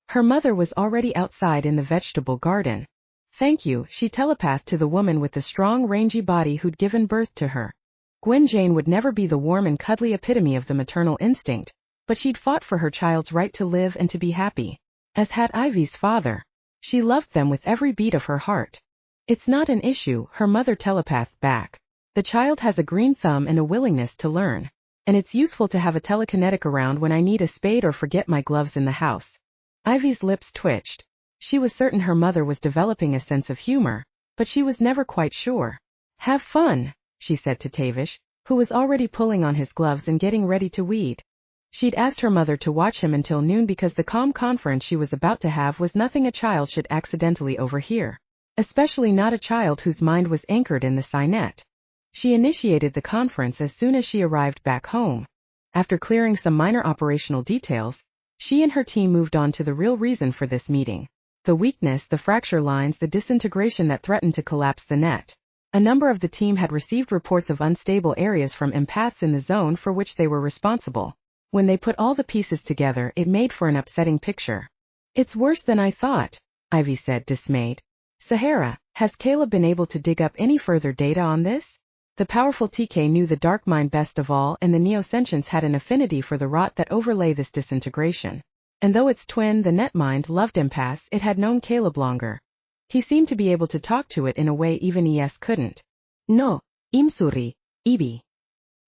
Her mother was already outside in the vegetable garden. "Thank you," she telepathed to the woman with the strong, rangy body who'd given birth to her. Gwen Jane would never be the warm and cuddly epitome of the maternal instinct, but she'd fought for her child's right to live and to be happy, as had Ivy's father. She loved them with every beat of her heart. "It's not an issue," her mother telepathed back. "The child has a green thumb and a willingness to learn. And it's useful to have a telekinetic around when I need a spade or forget my gloves in the house." Ivy's lips twitched. She was certain her mother was developing a sense of humor, but she was never quite sure. "Have fun," she said to Tavish, who was already pulling on his gloves and getting ready to weed. She'd asked her mother to watch him until noon because the calm conference she was about to have was nothing a child should accidentally overhear, especially not a child whose mind was anchored in the signet. She initiated the conference as soon as she arrived back home. After clearing some minor operational details, she and her team moved on to the real reason for this meeting. The weakness, the fracture lines, the disintegration that threatened to collapse the net. A number of the team had received reports of unstable areas from empaths in the zone for which they were responsible. When they put all the pieces together, it made for an upsetting picture. "It's worse than I thought," Ivy said, dismayed. "Sahara, has Caleb been able to dig up any further data on this?" The powerful TK knew the dark mind best of all, and the neo-sentients had an affinity for the rot that overlay this disintegration. And though its twin, the net mind, loved empaths, it had known Caleb longer. He seemed to be able to talk to it in a way even ES couldn't. "No, Imsuri, Ibi."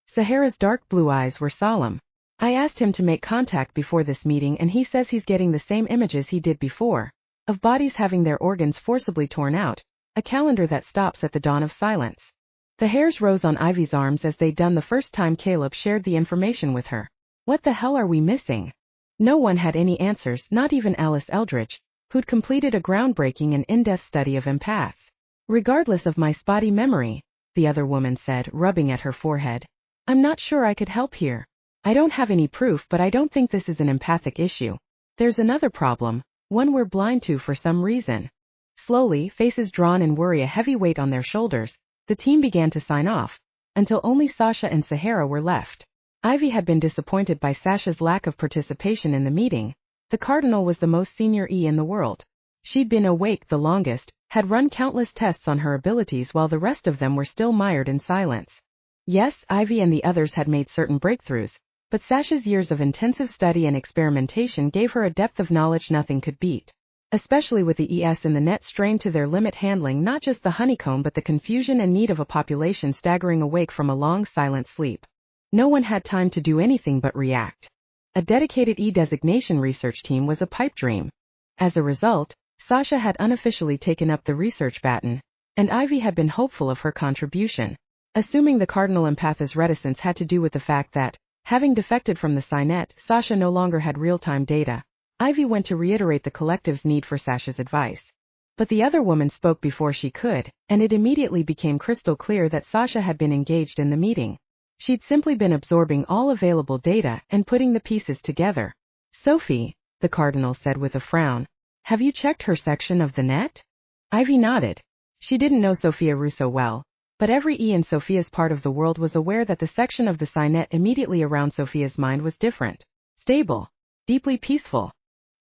Sahara's dark blue eyes were solemn. "I asked him to make contact before this meeting and he says he's getting the same images he did before, of bodies having their organs forcibly torn out, a calendar that stops at the dawn of silence." The hairs rose on Ivy's arms as they'd done the first time Caleb shared the information with her. "What the hell are we missing?" No one had any answers, not even Alice Eldridge, who'd completed a groundbreaking and in-depth study of empaths. "Regardless of my spotty memory," the other woman said, rubbing at her forehead, "I'm not sure I could help here. I don't have any proof, but I don't think this is an empathic issue. There's another problem, one we're blind to for some reason." Slowly, faces drawn in worry, a heavy weight on their shoulders, the team began to sign off, until only Sasha and Sahara were left. Ivy had been disappointed by Sasha's lack of participation in the meeting. The Cardinal was the most senior E in the world. She'd been awake the longest, had run countless tests on her abilities while the rest of them were still mired in silence. Yes, Ivy and the others had made certain breakthroughs, but Sasha's years of intensive study and experimentation gave her a depth of knowledge nothing could beat. Especially with the ES in the net strained to their limit, handling not just the honeycomb but the confusion and need of a population staggering awake from a long silent sleep. No one had time to do anything but react. A dedicated E-designation research team was a pipe dream. As a result, Sasha had unofficially taken up the research baton, and Ivy had been hopeful of her contribution. Assuming the Cardinal empath's reticence had to do with the fact that, having defected from the Signet, Sasha no longer had real-time data, Ivy went to reiterate the collective's need for Sasha's advice. But the other woman spoke before she could, and it immediately became crystal clear that Sasha had been engaged in the meeting. She'd simply been absorbing all available data and putting the pieces together. "Sophie," the Cardinal said with a frown, "have you checked her section of the net?" Ivy nodded. She didn't know Sophia Russo well, but every E in Sophia's part of the world was aware that the section of the Signet immediately around Sophia's mind was different, stable, deeply peaceful.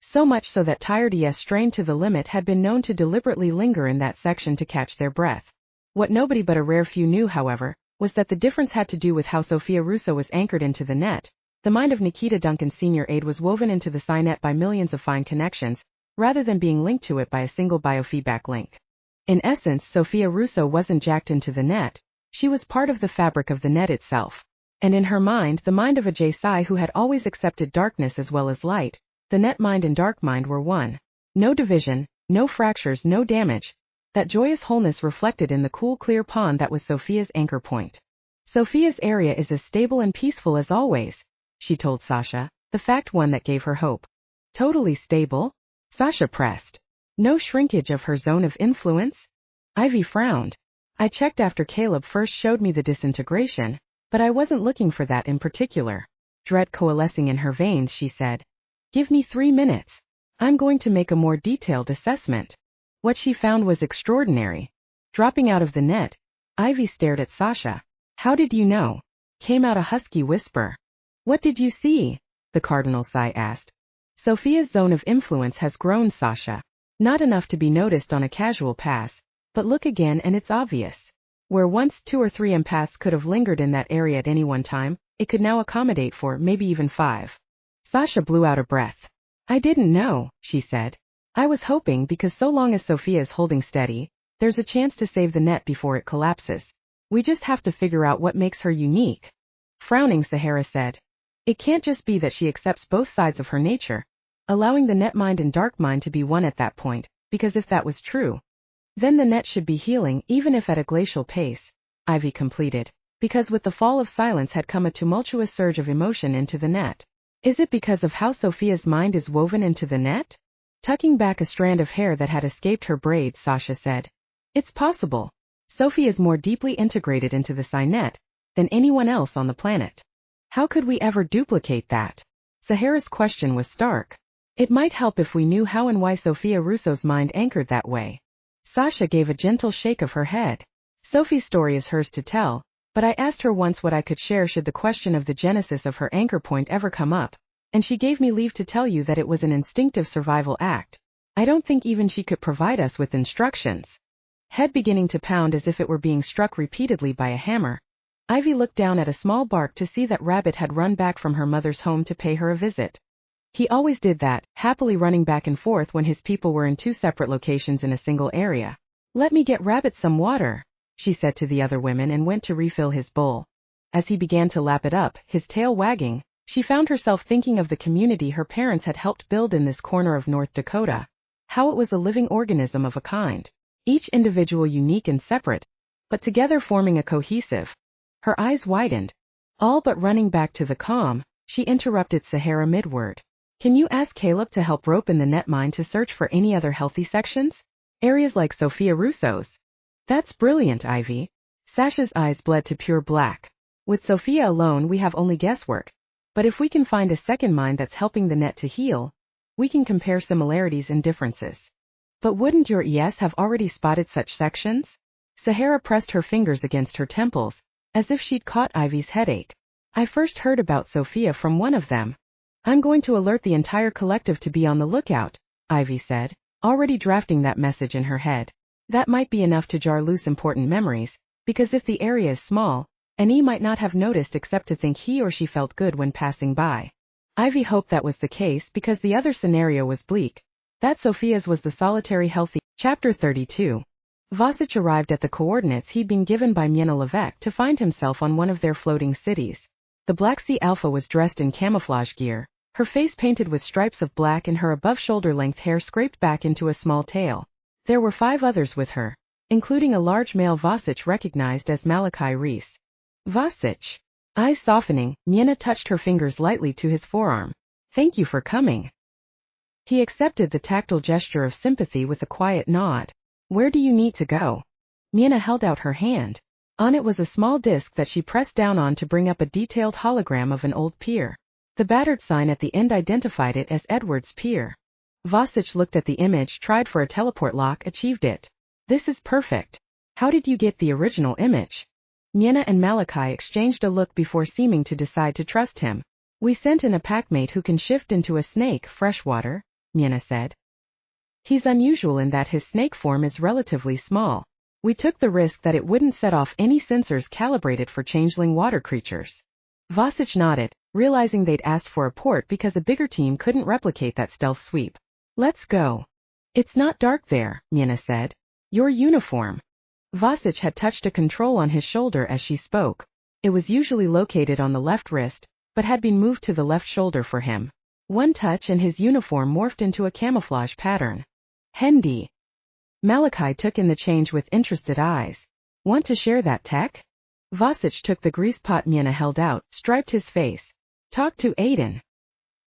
So much so that tired ES strained to the limit had been known to deliberately linger in that section to catch their breath. What nobody but a rare few knew, however, was that the difference had to do with how Sophia Russo was anchored into the net. The mind of Nikita Duncan Sr. Aide was woven into the Signet by millions of fine connections, rather than being linked to it by a single biofeedback link. In essence, Sophia Russo wasn't jacked into the net, she was part of the fabric of the net itself. And in her mind, the mind of a J-Psi who had always accepted darkness as well as light, the net mind and dark mind were one. No division, no fractures, no damage. That joyous wholeness reflected in the cool, clear pond that was Sophia's anchor point. "Sophia's area is as stable and peaceful as always," she told Sasha, the fact one that gave her hope. "Totally stable?" Sasha pressed. "No shrinkage of her zone of influence?" Ivy frowned. "I checked after Caleb first showed me the disintegration, but I wasn't looking for that in particular." Dread coalescing in her veins, she said, "Give me 3 minutes. I'm going to make a more detailed assessment." What she found was extraordinary. Dropping out of the net, Ivy stared at Sasha. "How did you know?" came out a husky whisper. What did you see? The Cardinal Sai asked. Sophia's zone of influence has grown, Sasha. Not enough to be noticed on a casual pass, but look again and it's obvious. Where once 2 or 3 empaths could have lingered in that area at any one time, it could now accommodate 4, maybe even 5. Sasha blew out a breath. I didn't know, she said. I was hoping because so long as Sophia is holding steady, there's a chance to save the net before it collapses. We just have to figure out what makes her unique. Frowning, Sahara said. It can't just be that she accepts both sides of her nature, allowing the net mind and dark mind to be one at that point, because if that was true, then the net should be healing even if at a glacial pace, Ivy completed, because with the fall of silence had come a tumultuous surge of emotion into the net. Is it because of how Sophia's mind is woven into the net? Tucking back a strand of hair that had escaped her braids, Sasha said. It's possible. Sophie is more deeply integrated into the Psi net than anyone else on the planet. How could we ever duplicate that? Sahara's question was stark. It might help if we knew how and why Sophia Russo's mind anchored that way. Sasha gave a gentle shake of her head. Sophie's story is hers to tell, but I asked her once what I could share should the question of the genesis of her anchor point ever come up, and she gave me leave to tell you that it was an instinctive survival act. I don't think even she could provide us with instructions. Head beginning to pound as if it were being struck repeatedly by a hammer, Ivy looked down at a small bark to see that Rabbit had run back from her mother's home to pay her a visit. He always did that, happily running back and forth when his people were in 2 separate locations in a single area. Let me get Rabbit some water, she said to the other women and went to refill his bowl. As he began to lap it up, his tail wagging, she found herself thinking of the community her parents had helped build in this corner of North Dakota. How it was a living organism of a kind. Each individual unique and separate, but together forming a cohesive. Her eyes widened. All but running back to the calm, she interrupted Sahara midword. Can you ask Caleb to help rope in the net mine to search for any other healthy sections? Areas like Sophia Russo's. That's brilliant, Ivy. Sasha's eyes bled to pure black. With Sophia alone we have only guesswork. But if we can find a second mind that's helping the net to heal, we can compare similarities and differences. But wouldn't your ES have already spotted such sections? Sahara pressed her fingers against her temples, as if she'd caught Ivy's headache. I first heard about Sophia from one of them. I'm going to alert the entire collective to be on the lookout, Ivy said, already drafting that message in her head. That might be enough to jar loose important memories, because if the area is small, an E might not have noticed except to think he or she felt good when passing by. Ivy hoped that was the case because the other scenario was bleak. That Sophia's was the solitary healthy. Chapter 32. Vasich arrived at the coordinates he'd been given by Miena Levesque to find himself on one of their floating cities. The Black Sea Alpha was dressed in camouflage gear, her face painted with stripes of black and her above-shoulder-length hair scraped back into a small tail. There were 5 others with her, including a large male Vasich recognized as Malachi Reese. Vasich. Eyes softening, Miena touched her fingers lightly to his forearm. Thank you for coming. He accepted the tactile gesture of sympathy with a quiet nod. Where do you need to go? Miena held out her hand. On it was a small disc that she pressed down on to bring up a detailed hologram of an old pier. The battered sign at the end identified it as Edward's Pier. Vasich looked at the image, tried for a teleport lock, achieved it. This is perfect. How did you get the original image? Miena and Malachi exchanged a look before seeming to decide to trust him. We sent in a packmate who can shift into a snake, freshwater, Miena said. He's unusual in that his snake form is relatively small. We took the risk that it wouldn't set off any sensors calibrated for changeling water creatures. Vasich nodded, realizing they'd asked for a port because a bigger team couldn't replicate that stealth sweep. Let's go. It's not dark there, Miena said. Your uniform. Vasich had touched a control on his shoulder as she spoke. It was usually located on the left wrist, but had been moved to the left shoulder for him. One touch and his uniform morphed into a camouflage pattern. Hendy. Malachi took in the change with interested eyes. Want to share that tech? Vasich took the grease pot Miena held out, striped his face. Talk to Aiden.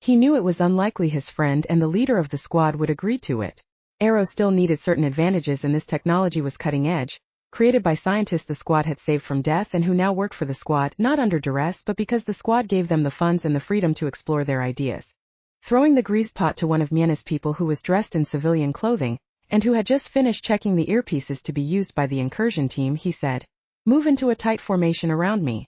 He knew it was unlikely his friend and the leader of the squad would agree to it. Arrow still needed certain advantages and this technology was cutting edge, created by scientists the squad had saved from death and who now worked for the squad not under duress but because the squad gave them the funds and the freedom to explore their ideas. Throwing the grease pot to one of Miena's people who was dressed in civilian clothing, and who had just finished checking the earpieces to be used by the incursion team, he said, "Move into a tight formation around me."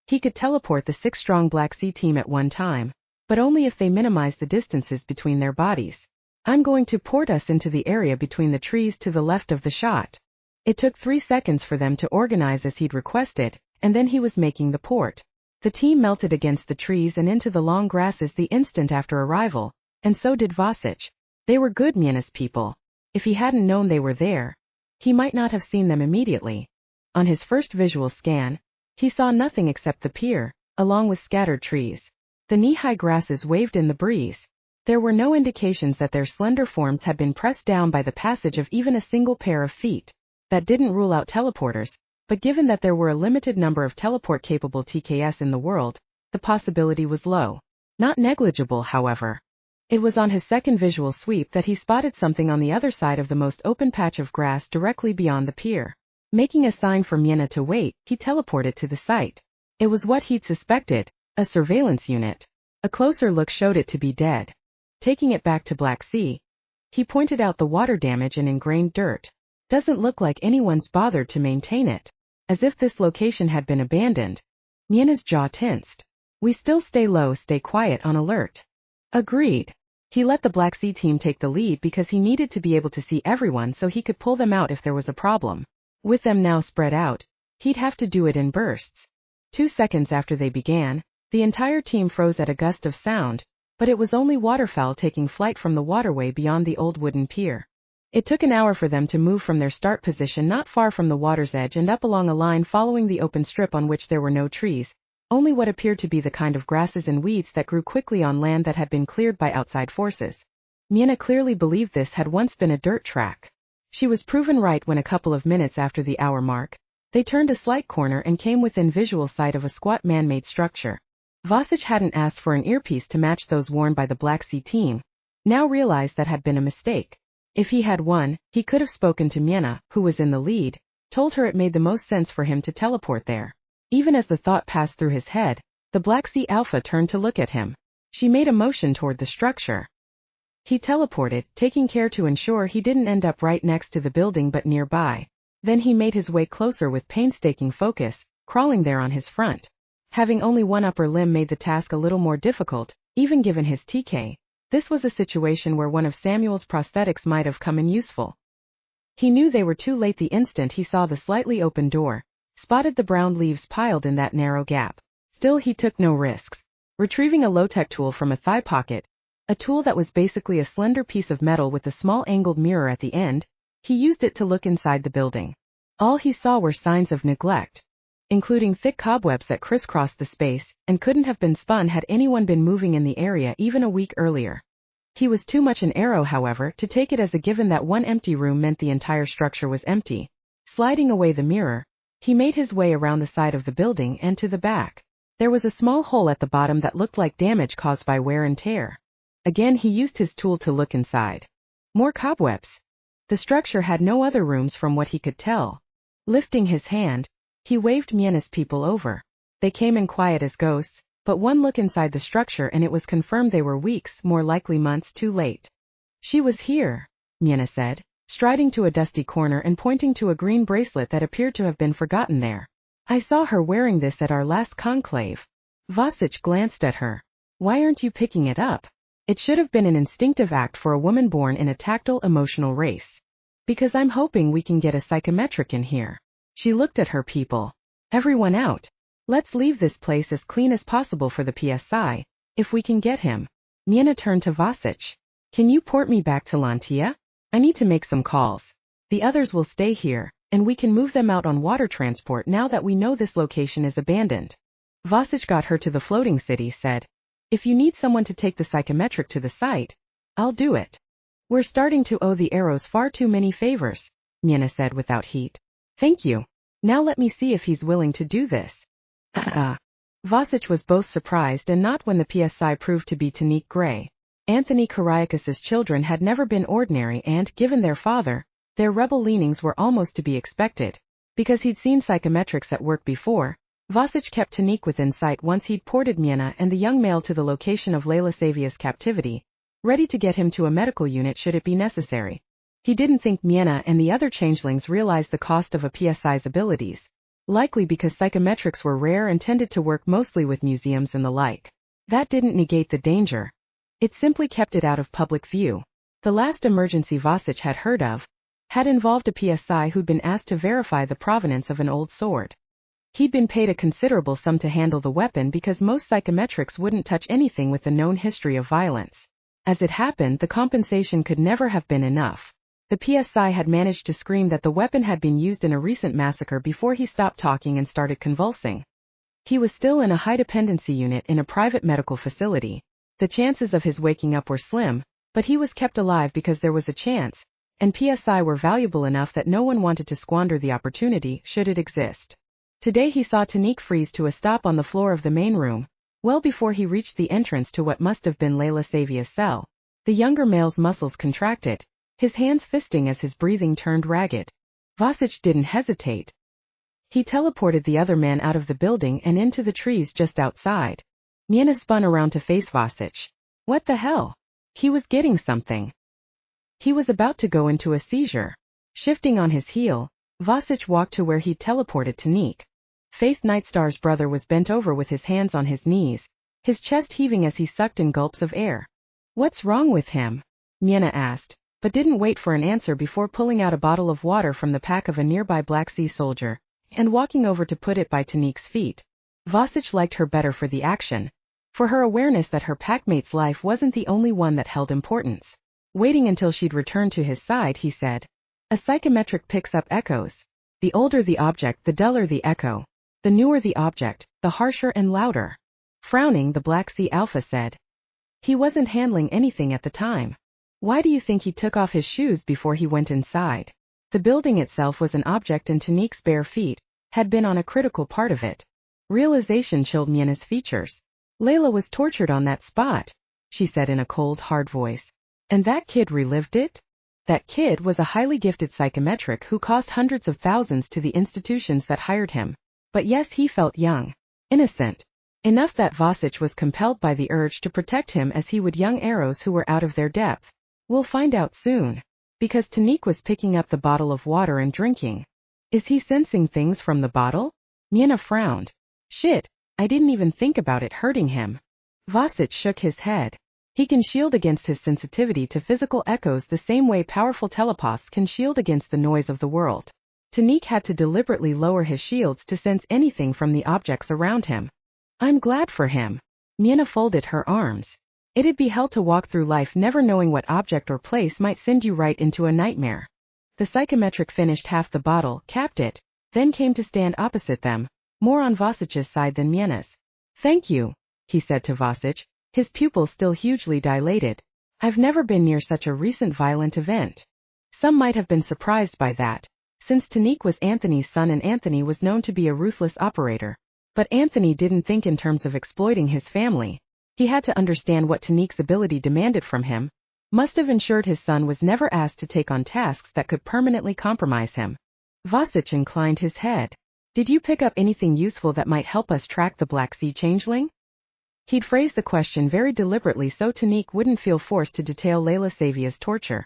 He could teleport the 6-strong Black Sea team at one time, but only if they minimize the distances between their bodies. I'm going to port us into the area between the trees to the left of the shot. It took 3 seconds for them to organize as he'd requested, and then he was making the port. The team melted against the trees and into the long grasses the instant after arrival, and so did Vasich. They were good Miana's people. If he hadn't known they were there, he might not have seen them immediately. On his first visual scan, he saw nothing except the pier, along with scattered trees. The knee-high grasses waved in the breeze. There were no indications that their slender forms had been pressed down by the passage of even a single pair of feet. That didn't rule out teleporters, but given that there were a limited number of teleport-capable TKS in the world, the possibility was low. Not negligible, however. It was on his second visual sweep that he spotted something on the other side of the most open patch of grass directly beyond the pier. Making a sign for Miana to wait, he teleported to the site. It was what he'd suspected, a surveillance unit. A closer look showed it to be dead. Taking it back to Black Sea, he pointed out the water damage and ingrained dirt. Doesn't look like anyone's bothered to maintain it. As if this location had been abandoned. Miana's jaw tensed. We still stay low, stay quiet, on alert. Agreed. He let the Black Sea team take the lead because he needed to be able to see everyone so he could pull them out if there was a problem. With them now spread out, he'd have to do it in bursts. 2 seconds after they began, the entire team froze at a gust of sound, but it was only waterfowl taking flight from the waterway beyond the old wooden pier. It took an hour for them to move from their start position not far from the water's edge and up along a line following the open strip on which there were no trees, only what appeared to be the kind of grasses and weeds that grew quickly on land that had been cleared by outside forces. Miana clearly believed this had once been a dirt track. She was proven right when a couple of minutes after the hour mark, they turned a slight corner and came within visual sight of a squat man-made structure. Vasich hadn't asked for an earpiece to match those worn by the Black Sea team, now realized that had been a mistake. If he had one, he could have spoken to Miana, who was in the lead, told her it made the most sense for him to teleport there. Even as the thought passed through his head, the Black Sea Alpha turned to look at him. She made a motion toward the structure. He teleported, taking care to ensure he didn't end up right next to the building but nearby. Then he made his way closer with painstaking focus, crawling there on his front. Having only one upper limb made the task a little more difficult, even given his TK. This was a situation where one of Samuel's prosthetics might have come in useful. He knew they were too late the instant he saw the slightly open door, spotted the brown leaves piled in that narrow gap. Still he took no risks. Retrieving a low-tech tool from a thigh pocket, a tool that was basically a slender piece of metal with a small angled mirror at the end, he used it to look inside the building. All he saw were signs of neglect, including thick cobwebs that crisscrossed the space, and couldn't have been spun had anyone been moving in the area even a week earlier. He was too much an arrow, however, to take it as a given that one empty room meant the entire structure was empty. Sliding away the mirror, he made his way around the side of the building and to the back. There was a small hole at the bottom that looked like damage caused by wear and tear. Again he used his tool to look inside. More cobwebs. The structure had no other rooms from what he could tell. Lifting his hand, he waved Miana's people over. They came in quiet as ghosts, but one look inside the structure and it was confirmed they were weeks, more likely months, too late. She was here, Miana said, striding to a dusty corner and pointing to a green bracelet that appeared to have been forgotten there. I saw her wearing this at our last conclave. Vasich glanced at her. Why aren't you picking it up? It should have been an instinctive act for a woman born in a tactile emotional race. Because I'm hoping we can get a psychometric in here. She looked at her people. Everyone out. Let's leave this place as clean as possible for the PSI, if we can get him. Miana turned to Vasich. Can you port me back to Lantia? I need to make some calls. The others will stay here, and we can move them out on water transport now that we know this location is abandoned. Vasich got her to the floating city, said. If you need someone to take the psychometric to the site, I'll do it. We're starting to owe the arrows far too many favors, Miana said without heat. Thank you. Now let me see if he's willing to do this. Vasich was both surprised and not when the PSI proved to be Tanique Gray. Anthony Kariakis's children had never been ordinary and, given their father, their rebel leanings were almost to be expected. Because he'd seen psychometrics at work before, Vasich kept Tanique within sight once he'd ported Miana and the young male to the location of Layla Savia's captivity, ready to get him to a medical unit should it be necessary. He didn't think Miana and the other changelings realized the cost of a PSI's abilities. likely because psychometrics were rare and tended to work mostly with museums and the like. That didn't negate the danger. It simply kept it out of public view. The last emergency Vasich had heard of had involved a PSI who'd been asked to verify the provenance of an old sword. He'd been paid a considerable sum to handle the weapon because most psychometrics wouldn't touch anything with a known history of violence. As it happened, the compensation could never have been enough. The PSI had managed to scream that the weapon had been used in a recent massacre before he stopped talking and started convulsing. He was still in a high-dependency unit in a private medical facility. The chances of his waking up were slim, but he was kept alive because there was a chance, and PSI were valuable enough that no one wanted to squander the opportunity should it exist. Today he saw Tanique freeze to a stop on the floor of the main room, well before he reached the entrance to what must have been Layla Savia's cell. The younger male's muscles contracted, his hands fisting as his breathing turned ragged. Vasich didn't hesitate. He teleported the other man out of the building and into the trees just outside. Miena spun around to face Vasich. What the hell? He was getting something. He was about to go into a seizure. Shifting on his heel, Vasich walked to where he'd teleported Tanique. Faith Nightstar's brother was bent over with his hands on his knees, his chest heaving as he sucked in gulps of air. What's wrong with him? Miena asked, but didn't wait for an answer before pulling out a bottle of water from the pack of a nearby Black Sea soldier, and walking over to put it by Tanique's feet. Vasich liked her better for the action, for her awareness that her packmate's life wasn't the only one that held importance. Waiting until she'd returned to his side, he said, "A psychometric picks up echoes. The older the object, the duller the echo. The newer the object, the harsher and louder." Frowning, the Black Sea Alpha said. He wasn't handling anything at the time. Why do you think he took off his shoes before he went inside? The building itself was an object and Tanique's bare feet had been on a critical part of it. Realization chilled Miena's features. Layla was tortured on that spot, she said in a cold, hard voice. And that kid relived it? That kid was a highly gifted psychometric who cost hundreds of thousands to the institutions that hired him. But yes, he felt young. Innocent. Enough that Vasich was compelled by the urge to protect him as he would young arrows who were out of their depth. We'll find out soon. Because Tanique was picking up the bottle of water and drinking. Is he sensing things from the bottle? Miena frowned. Shit, I didn't even think about it hurting him. Vasich shook his head. He can shield against his sensitivity to physical echoes the same way powerful telepaths can shield against the noise of the world. Tanique had to deliberately lower his shields to sense anything from the objects around him. I'm glad for him. Miena folded her arms. It'd be hell to walk through life never knowing what object or place might send you right into a nightmare. The psychometric finished half the bottle, capped it, then came to stand opposite them, more on Vasich's side than Miena's. Thank you, he said to Vasich, his pupils still hugely dilated. I've never been near such a recent violent event. Some might have been surprised by that, since Tanique was Anthony's son and Anthony was known to be a ruthless operator. But Anthony didn't think in terms of exploiting his family. He had to understand what Tanique's ability demanded from him. Must have ensured his son was never asked to take on tasks that could permanently compromise him. Vasich inclined his head. Did you pick up anything useful that might help us track the Black Sea changeling? He'd phrased the question very deliberately so Tanique wouldn't feel forced to detail Layla Savia's torture.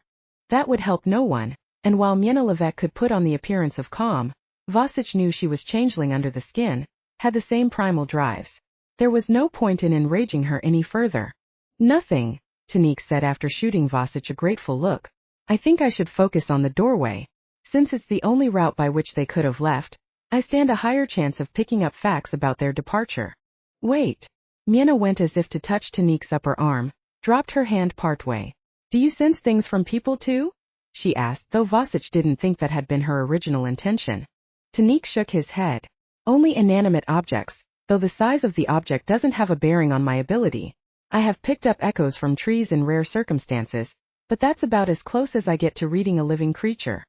That would help no one, and while Miena Levesque could put on the appearance of calm, Vasich knew she was changeling under the skin, had the same primal drives. There was no point in enraging her any further. Nothing, Tanique said after shooting Vasich a grateful look. I think I should focus on the doorway. Since it's the only route by which they could have left, I stand a higher chance of picking up facts about their departure. Wait. Miena went as if to touch Tanique's upper arm, dropped her hand partway. Do you sense things from people too? She asked, though Vasich didn't think that had been her original intention. Tanique shook his head. Only inanimate objects, though the size of the object doesn't have a bearing on my ability. I have picked up echoes from trees in rare circumstances, but that's about as close as I get to reading a living creature.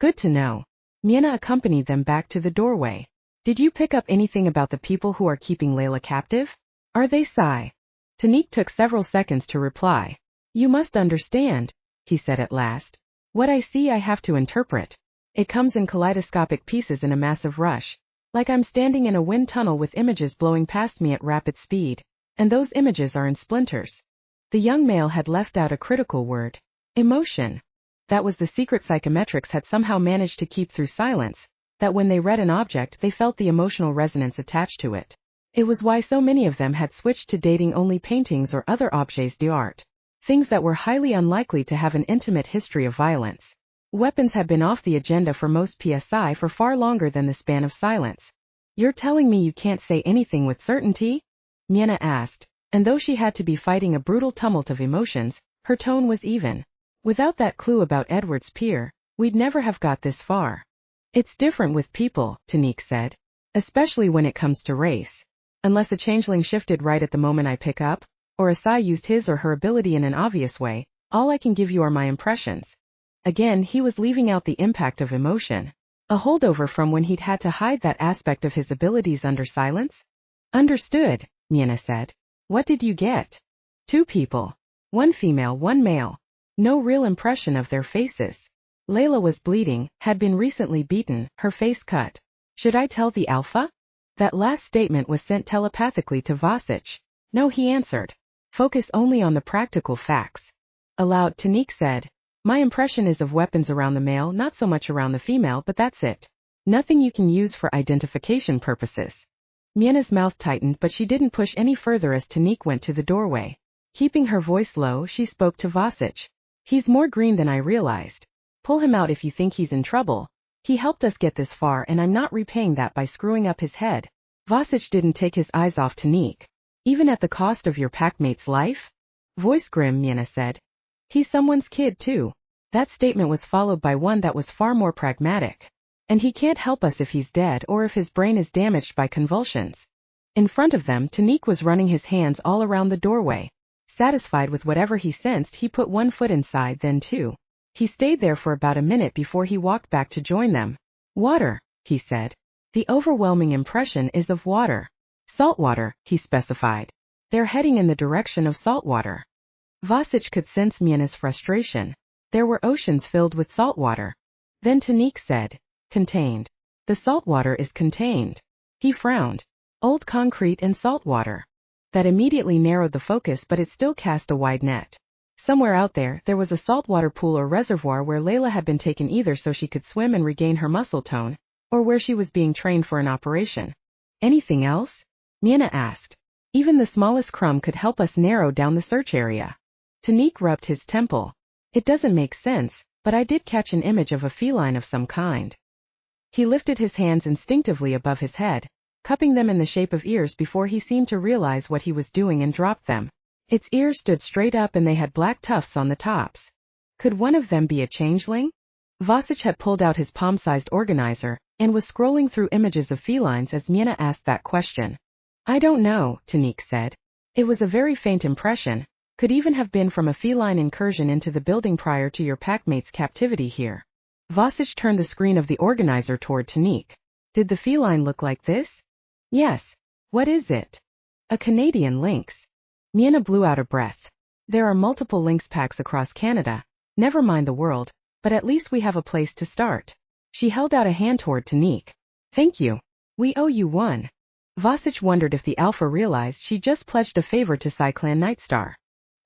Good to know. Miena accompanied them back to the doorway. Did you pick up anything about the people who are keeping Layla captive? Are they Psi? Tanique took several seconds to reply. You must understand, he said at last. What I see I have to interpret. It comes in kaleidoscopic pieces in a massive rush. Like I'm standing in a wind tunnel with images blowing past me at rapid speed. And those images are in splinters. The young male had left out a critical word. Emotion. That was the secret psychometrics had somehow managed to keep through silence, that when they read an object they felt the emotional resonance attached to it. It was why so many of them had switched to dating only paintings or other objets d'art, things that were highly unlikely to have an intimate history of violence. Weapons had been off the agenda for most PSI for far longer than the span of silence. "You're telling me you can't say anything with certainty?" Miena asked, and though she had to be fighting a brutal tumult of emotions, her tone was even. "Without that clue about Edward's pier, we'd never have got this far." "It's different with people," Tanique said. "Especially when it comes to race. Unless a changeling shifted right at the moment I pick up, or a Psy used his or her ability in an obvious way, all I can give you are my impressions." Again he was leaving out the impact of emotion. A holdover from when he'd had to hide that aspect of his abilities under silence? "Understood," Miena said. "What did you get?" "Two people. One female, one male. No real impression of their faces. Layla was bleeding, had been recently beaten, her face cut. Should I tell the alpha?" That last statement was sent telepathically to Vasich. "No," he answered. "Focus only on the practical facts." Aloud, Tanique said, "My impression is of weapons around the male, not so much around the female, but that's it. Nothing you can use for identification purposes." Miena's mouth tightened, but she didn't push any further as Tanique went to the doorway. Keeping her voice low, she spoke to Vasich. "He's more green than I realized. Pull him out if you think he's in trouble. He helped us get this far and I'm not repaying that by screwing up his head." Vasich didn't take his eyes off Tanique. "Even at the cost of your packmate's life?" Voice grim, Miena said. "He's someone's kid too." That statement was followed by one that was far more pragmatic. "And he can't help us if he's dead or if his brain is damaged by convulsions." In front of them, Tanique was running his hands all around the doorway. Satisfied with whatever he sensed, he put one foot inside, then two. He stayed there for about a minute before he walked back to join them. "Water," he said. "The overwhelming impression is of water." "Salt water," he specified. "They're heading in the direction of salt water." Vasich could sense Miena's frustration. There were oceans filled with salt water. Then Tanique said, "Contained. The salt water is contained." He frowned. "Old concrete and salt water." That immediately narrowed the focus, but it still cast a wide net. Somewhere out there, there was a saltwater pool or reservoir where Layla had been taken either so she could swim and regain her muscle tone, or where she was being trained for an operation. "Anything else?" Miena asked. "Even the smallest crumb could help us narrow down the search area." Tanique rubbed his temple. "It doesn't make sense, but I did catch an image of a feline of some kind." He lifted his hands instinctively above his head, cupping them in the shape of ears before he seemed to realize what he was doing and dropped them. Its ears stood straight up and they had black tufts on the tops. Could one of them be a changeling? Vasich had pulled out his palm-sized organizer and was scrolling through images of felines as Miena asked that question. "I don't know," Tanique said. "It was a very faint impression. Could even have been from a feline incursion into the building prior to your packmate's captivity here." Vasich turned the screen of the organizer toward Tanique. "Did the feline look like this?" "Yes." "What is it?" "A Canadian lynx." Miena blew out a breath. "There are multiple lynx packs across Canada, never mind the world, but at least we have a place to start." She held out a hand toward Tanique. "Thank you. We owe you one." Vasich wondered if the alpha realized she just pledged a favor to Cyclan Nightstar.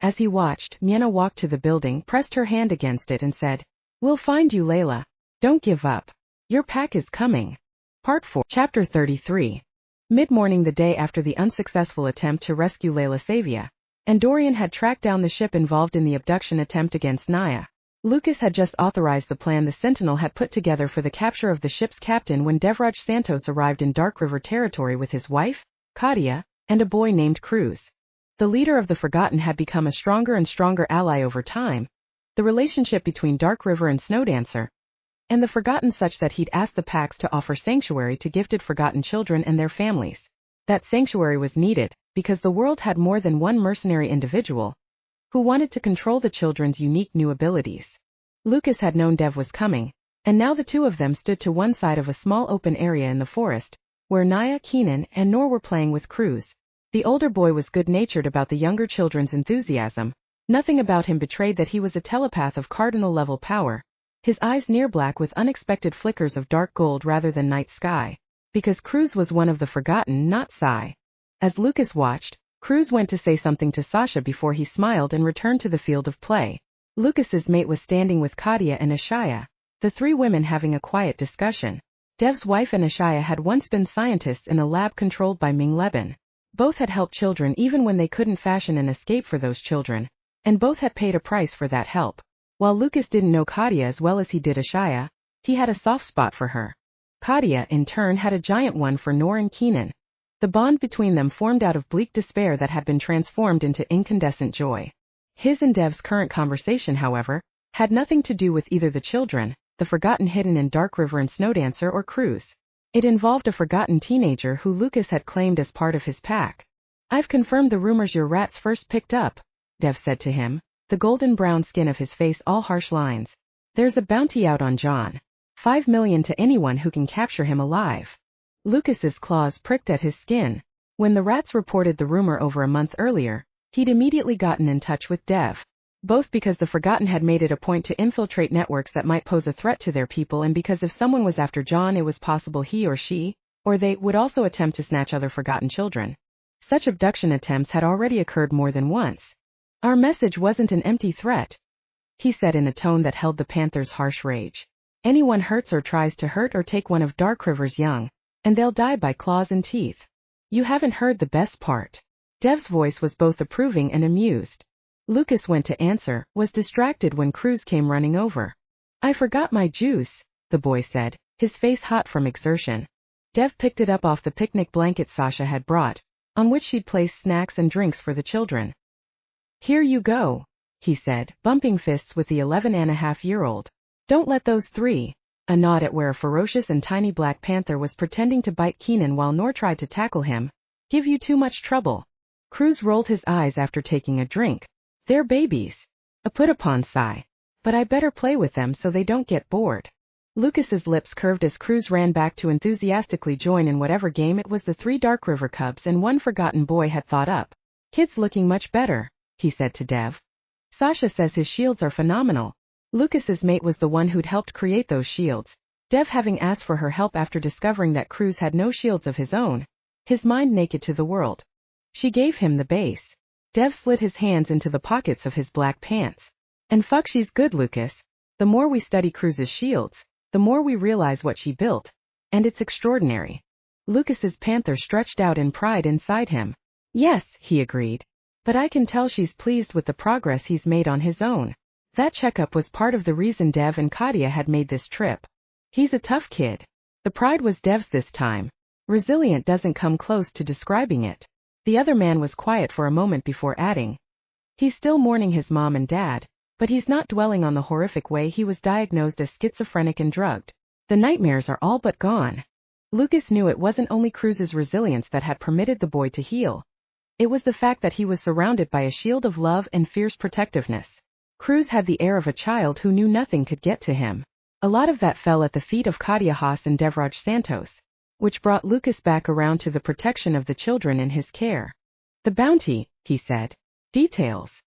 As he watched, Miena walked to the building, pressed her hand against it and said, "We'll find you, Layla. Don't give up. Your pack is coming." Part 4, Chapter 33. Mid-morning the day after the unsuccessful attempt to rescue Layla Savia, and Dorian had tracked down the ship involved in the abduction attempt against Naya. Lucas had just authorized the plan the Sentinel had put together for the capture of the ship's captain when Devraj Santos arrived in DarkRiver territory with his wife, Katia, and a boy named Cruz. The leader of the Forgotten had become a stronger and stronger ally over time, the relationship between DarkRiver and Snowdancer, and the Forgotten such that he'd asked the Pacts to offer sanctuary to gifted Forgotten children and their families. That sanctuary was needed, because the world had more than one mercenary individual who wanted to control the children's unique new abilities. Lucas had known Dev was coming, and now the two of them stood to one side of a small open area in the forest, where Naya, Keenan, and Nor were playing with Cruz. The older boy was good-natured about the younger children's enthusiasm. Nothing about him betrayed that he was a telepath of cardinal-level power, his eyes near black with unexpected flickers of dark gold rather than night sky, because Cruz was one of the Forgotten, not Psy. As Lucas watched, Cruz went to say something to Sasha before he smiled and returned to the field of play. Lucas's mate was standing with Katia and Ashaya, the three women having a quiet discussion. Dev's wife and Ashaya had once been scientists in a lab controlled by Ming Leben. Both had helped children even when they couldn't fashion an escape for those children, and both had paid a price for that help. While Lucas didn't know Kadia as well as he did Ashaya, he had a soft spot for her. Kadia, in turn, had a giant one for Noor and Keenan. The bond between them formed out of bleak despair that had been transformed into incandescent joy. His and Dev's current conversation, however, had nothing to do with either the children, the forgotten hidden in DarkRiver and Snowdancer, or Cruz. It involved a forgotten teenager who Lucas had claimed as part of his pack. "I've confirmed the rumors your rats first picked up," Dev said to him, the golden brown skin of his face all harsh lines. "There's a bounty out on John. 5 million to anyone who can capture him alive." Lucas's claws pricked at his skin. When the rats reported the rumor over a month earlier, he'd immediately gotten in touch with Dev. Both because the Forgotten had made it a point to infiltrate networks that might pose a threat to their people, and because if someone was after John, it was possible he or she, or they, would also attempt to snatch other Forgotten children. Such abduction attempts had already occurred more than once. "Our message wasn't an empty threat," he said in a tone that held the panther's harsh rage. "Anyone hurts or tries to hurt or take one of DarkRiver's young, and they'll die by claws and teeth. You haven't heard the best part." Dev's voice was both approving and amused. Lucas went to answer, was distracted when Cruz came running over. "I forgot my juice," the boy said, his face hot from exertion. Dev picked it up off the picnic blanket Sasha had brought, on which she'd placed snacks and drinks for the children. "Here you go," he said, bumping fists with the 11-and-a-half-year-old. "Don't let those three," a nod at where a ferocious and tiny black panther was pretending to bite Keenan while Noor tried to tackle him, "give you too much trouble." Cruz rolled his eyes after taking a drink. "They're babies. A put-upon sigh. But I better play with them so they don't get bored." Lucas's lips curved as Cruz ran back to enthusiastically join in whatever game it was the 3 DarkRiver cubs and one forgotten boy had thought up. "Kid's looking much better," he said to Dev. "Sasha says his shields are phenomenal." Lucas's mate was the one who'd helped create those shields, Dev having asked for her help after discovering that Cruz had no shields of his own, his mind naked to the world. She gave him the base. Dev slid his hands into the pockets of his black pants. "And fuck, she's good, Lucas. The more we study Cruz's shields, the more we realize what she built. And it's extraordinary." Lucas's panther stretched out in pride inside him. "Yes," he agreed. "But I can tell she's pleased with the progress he's made on his own." That checkup was part of the reason Dev and Kadia had made this trip. "He's a tough kid." The pride was Dev's this time. Resilient doesn't come close to describing it. The other man was quiet for a moment before adding, "He's still mourning his mom and dad, but he's not dwelling on the horrific way he was diagnosed as schizophrenic and drugged. The nightmares are all but gone." Lucas knew it wasn't only Cruz's resilience that had permitted the boy to heal. It was the fact that he was surrounded by a shield of love and fierce protectiveness. Cruz had the air of a child who knew nothing could get to him. A lot of that fell at the feet of Kadia Haas and Devraj Santos, which brought Lucas back around to the protection of the children in his care. "The bounty," he said. "Details.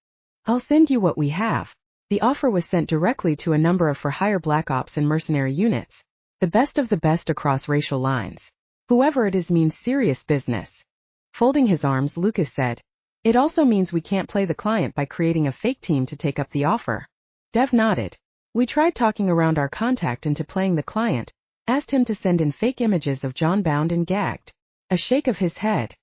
I'll send you what we have." The offer was sent directly to a number of for-hire Black Ops and mercenary units, the best of the best across racial lines. "Whoever it is means serious business." Folding his arms, Lucas said, "It also means we can't play the client by creating a fake team to take up the offer." Dev nodded. "We tried talking around our contact into playing the client, asked him to send in fake images of John bound and gagged." A shake of his head.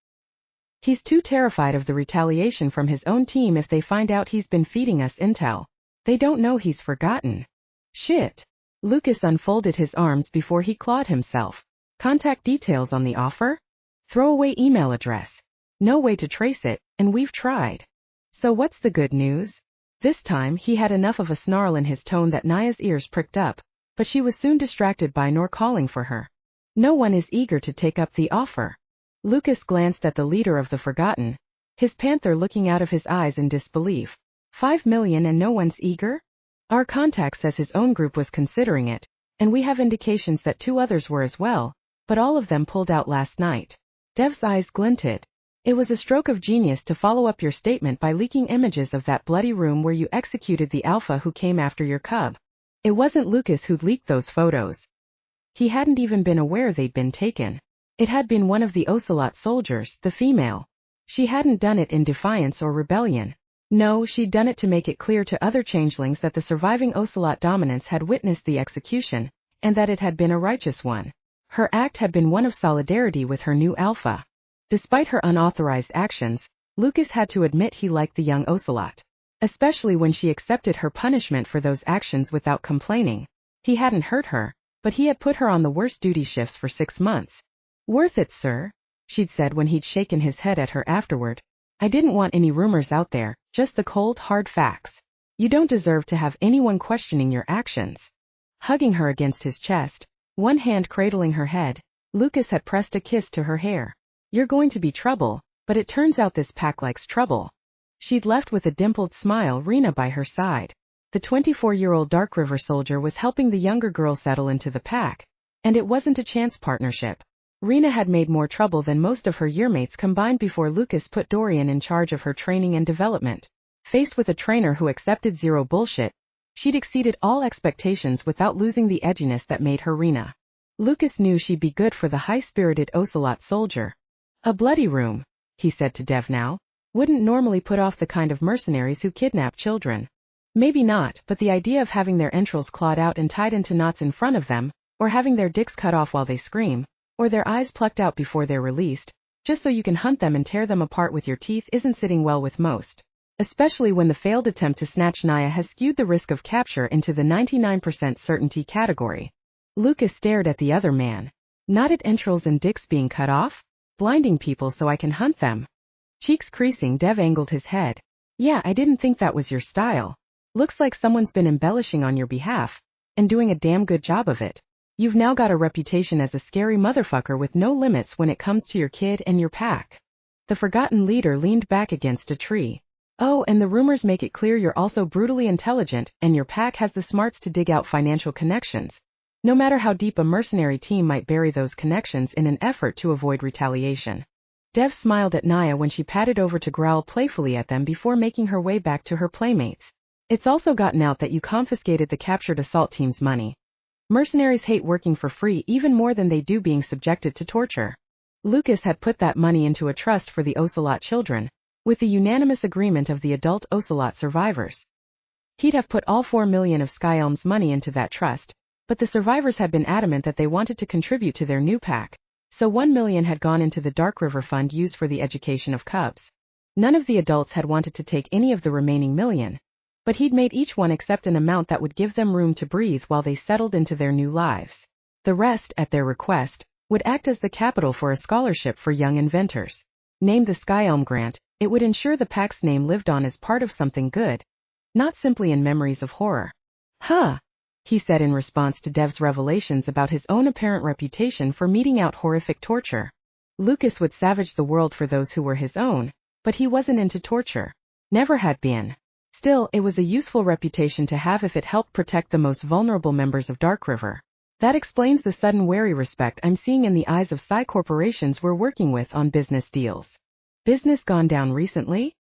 "He's too terrified of the retaliation from his own team if they find out he's been feeding us intel. They don't know he's forgotten." "Shit." Lucas unfolded his arms before he clawed himself. "Contact details on the offer? Throwaway email address. No way to trace it, and we've tried." "So what's the good news?" This time he had enough of a snarl in his tone that Naya's ears pricked up, but she was soon distracted by Noor calling for her. "No one is eager to take up the offer." Lucas glanced at the leader of the Forgotten, his panther looking out of his eyes in disbelief. 5 million and no one's eager? Our contact says his own group was considering it, and we have indications that 2 others were as well, but all of them pulled out last night. Dev's eyes glinted. "It was a stroke of genius to follow up your statement by leaking images of that bloody room where you executed the alpha who came after your cub." It wasn't Lucas who'd leaked those photos. He hadn't even been aware they'd been taken. It had been one of the Ocelot soldiers, the female. She hadn't done it in defiance or rebellion. No, she'd done it to make it clear to other changelings that the surviving Ocelot dominants had witnessed the execution, and that it had been a righteous one. Her act had been one of solidarity with her new alpha. Despite her unauthorized actions, Lucas had to admit he liked the young ocelot. Especially when she accepted her punishment for those actions without complaining. He hadn't hurt her, but he had put her on the worst duty shifts for 6 months. "Worth it, sir," she'd said when he'd shaken his head at her afterward. "I didn't want any rumors out there, just the cold, hard facts. You don't deserve to have anyone questioning your actions." Hugging her against his chest, one hand cradling her head, Lucas had pressed a kiss to her hair. "You're going to be trouble, but it turns out this pack likes trouble." She'd left with a dimpled smile, Rena by her side. The 24-year-old DarkRiver soldier was helping the younger girl settle into the pack, and it wasn't a chance partnership. Rena had made more trouble than most of her yearmates combined before Lucas put Dorian in charge of her training and development. Faced with a trainer who accepted zero bullshit, she'd exceeded all expectations without losing the edginess that made her Rena. Lucas knew she'd be good for the high-spirited ocelot soldier. "A bloody room," he said to Dev now, "wouldn't normally put off the kind of mercenaries who kidnap children." Maybe not, but the idea of having their entrails clawed out and tied into knots in front of them, or having their dicks cut off while they scream, or their eyes plucked out before they're released, just so you can hunt them and tear them apart with your teeth, isn't sitting well with most. Especially when the failed attempt to snatch Naya has skewed the risk of capture into the 99% certainty category. Lucas stared at the other man. "Knotted entrails and dicks being cut off? Blinding people so I can hunt them?" Cheeks creasing, Dev angled his head. "Yeah, I didn't think that was your style. Looks like someone's been embellishing on your behalf, and doing a damn good job of it. You've now got a reputation as a scary motherfucker with no limits when it comes to your kid and your pack." The forgotten leader leaned back against a tree. "Oh, and the rumors make it clear you're also brutally intelligent, and your pack has the smarts to dig out financial connections. No matter how deep a mercenary team might bury those connections in an effort to avoid retaliation." Dev smiled at Naya when she padded over to growl playfully at them before making her way back to her playmates. "It's also gotten out that you confiscated the captured assault team's money. Mercenaries hate working for free even more than they do being subjected to torture." Lucas had put that money into a trust for the ocelot children, with the unanimous agreement of the adult ocelot survivors. He'd have put all 4 million of Skyelm's money into that trust, but the survivors had been adamant that they wanted to contribute to their new pack, so 1 million had gone into the DarkRiver fund used for the education of cubs. None of the adults had wanted to take any of the remaining million, but he'd made each one accept an amount that would give them room to breathe while they settled into their new lives. The rest, at their request, would act as the capital for a scholarship for young inventors. Named the Skyelm Grant, it would ensure the pack's name lived on as part of something good, not simply in memories of horror. "Huh," he said in response to Dev's revelations about his own apparent reputation for meting out horrific torture. Lucas would savage the world for those who were his own, but he wasn't into torture. Never had been. Still, it was a useful reputation to have if it helped protect the most vulnerable members of DarkRiver. That explains the sudden wary respect I'm seeing in the eyes of Psi corporations we're working with on business deals. Business gone down recently?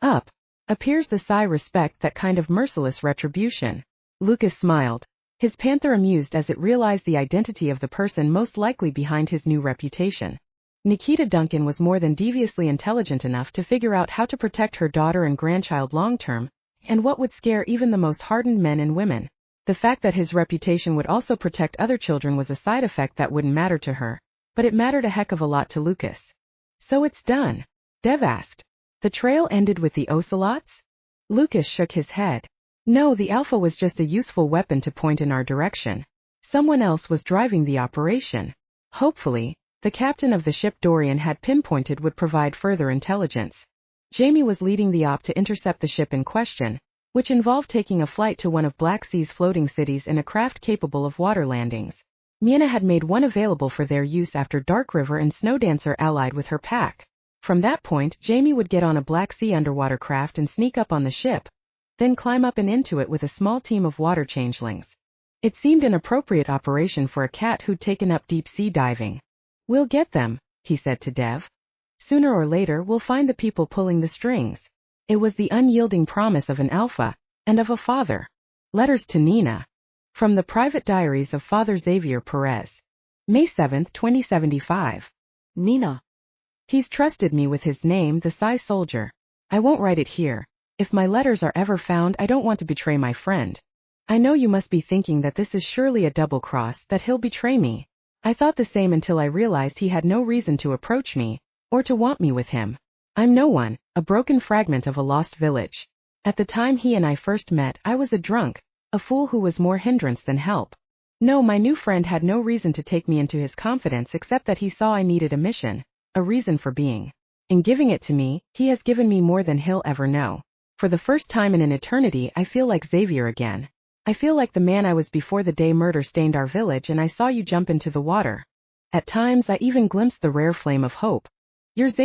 Up. Appears the Psi respect that kind of merciless retribution. Lucas smiled, his panther amused as it realized the identity of the person most likely behind his new reputation. Nikita Duncan was more than deviously intelligent enough to figure out how to protect her daughter and grandchild long-term, and what would scare even the most hardened men and women. The fact that his reputation would also protect other children was a side effect that wouldn't matter to her, but it mattered a heck of a lot to Lucas. "So it's done?" Dev asked. "The trail ended with the ocelots?" Lucas shook his head. "No, the Alpha was just a useful weapon to point in our direction. Someone else was driving the operation. Hopefully, the captain of the ship Dorian had pinpointed would provide further intelligence. Jamie was leading the op to intercept the ship in question, which involved taking a flight to one of Black Sea's floating cities in a craft capable of water landings. Miena had made one available for their use after DarkRiver and Snowdancer allied with her pack. From that point, Jamie would get on a Black Sea underwater craft and sneak up on the ship, then climb up and into it with a small team of water changelings. It seemed an appropriate operation for a cat who'd taken up deep-sea diving. "We'll get them," he said to Dev. "Sooner or later we'll find the people pulling the strings." It was the unyielding promise of an alpha, and of a father. Letters to Nina. From the private diaries of Father Xavier Perez. May 7, 2075. Nina. He's trusted me with his name, the Psi Soldier. I won't write it here. If my letters are ever found, I don't want to betray my friend. I know you must be thinking that this is surely a double cross, that he'll betray me. I thought the same until I realized he had no reason to approach me, or to want me with him. I'm no one, a broken fragment of a lost village. At the time he and I first met, I was a drunk, a fool who was more hindrance than help. No, my new friend had no reason to take me into his confidence except that he saw I needed a mission, a reason for being. In giving it to me, he has given me more than he'll ever know. For the first time in an eternity, I feel like Xavier again. I feel like the man I was before the day murder stained our village and I saw you jump into the water. At times I even glimpsed the rare flame of hope. You're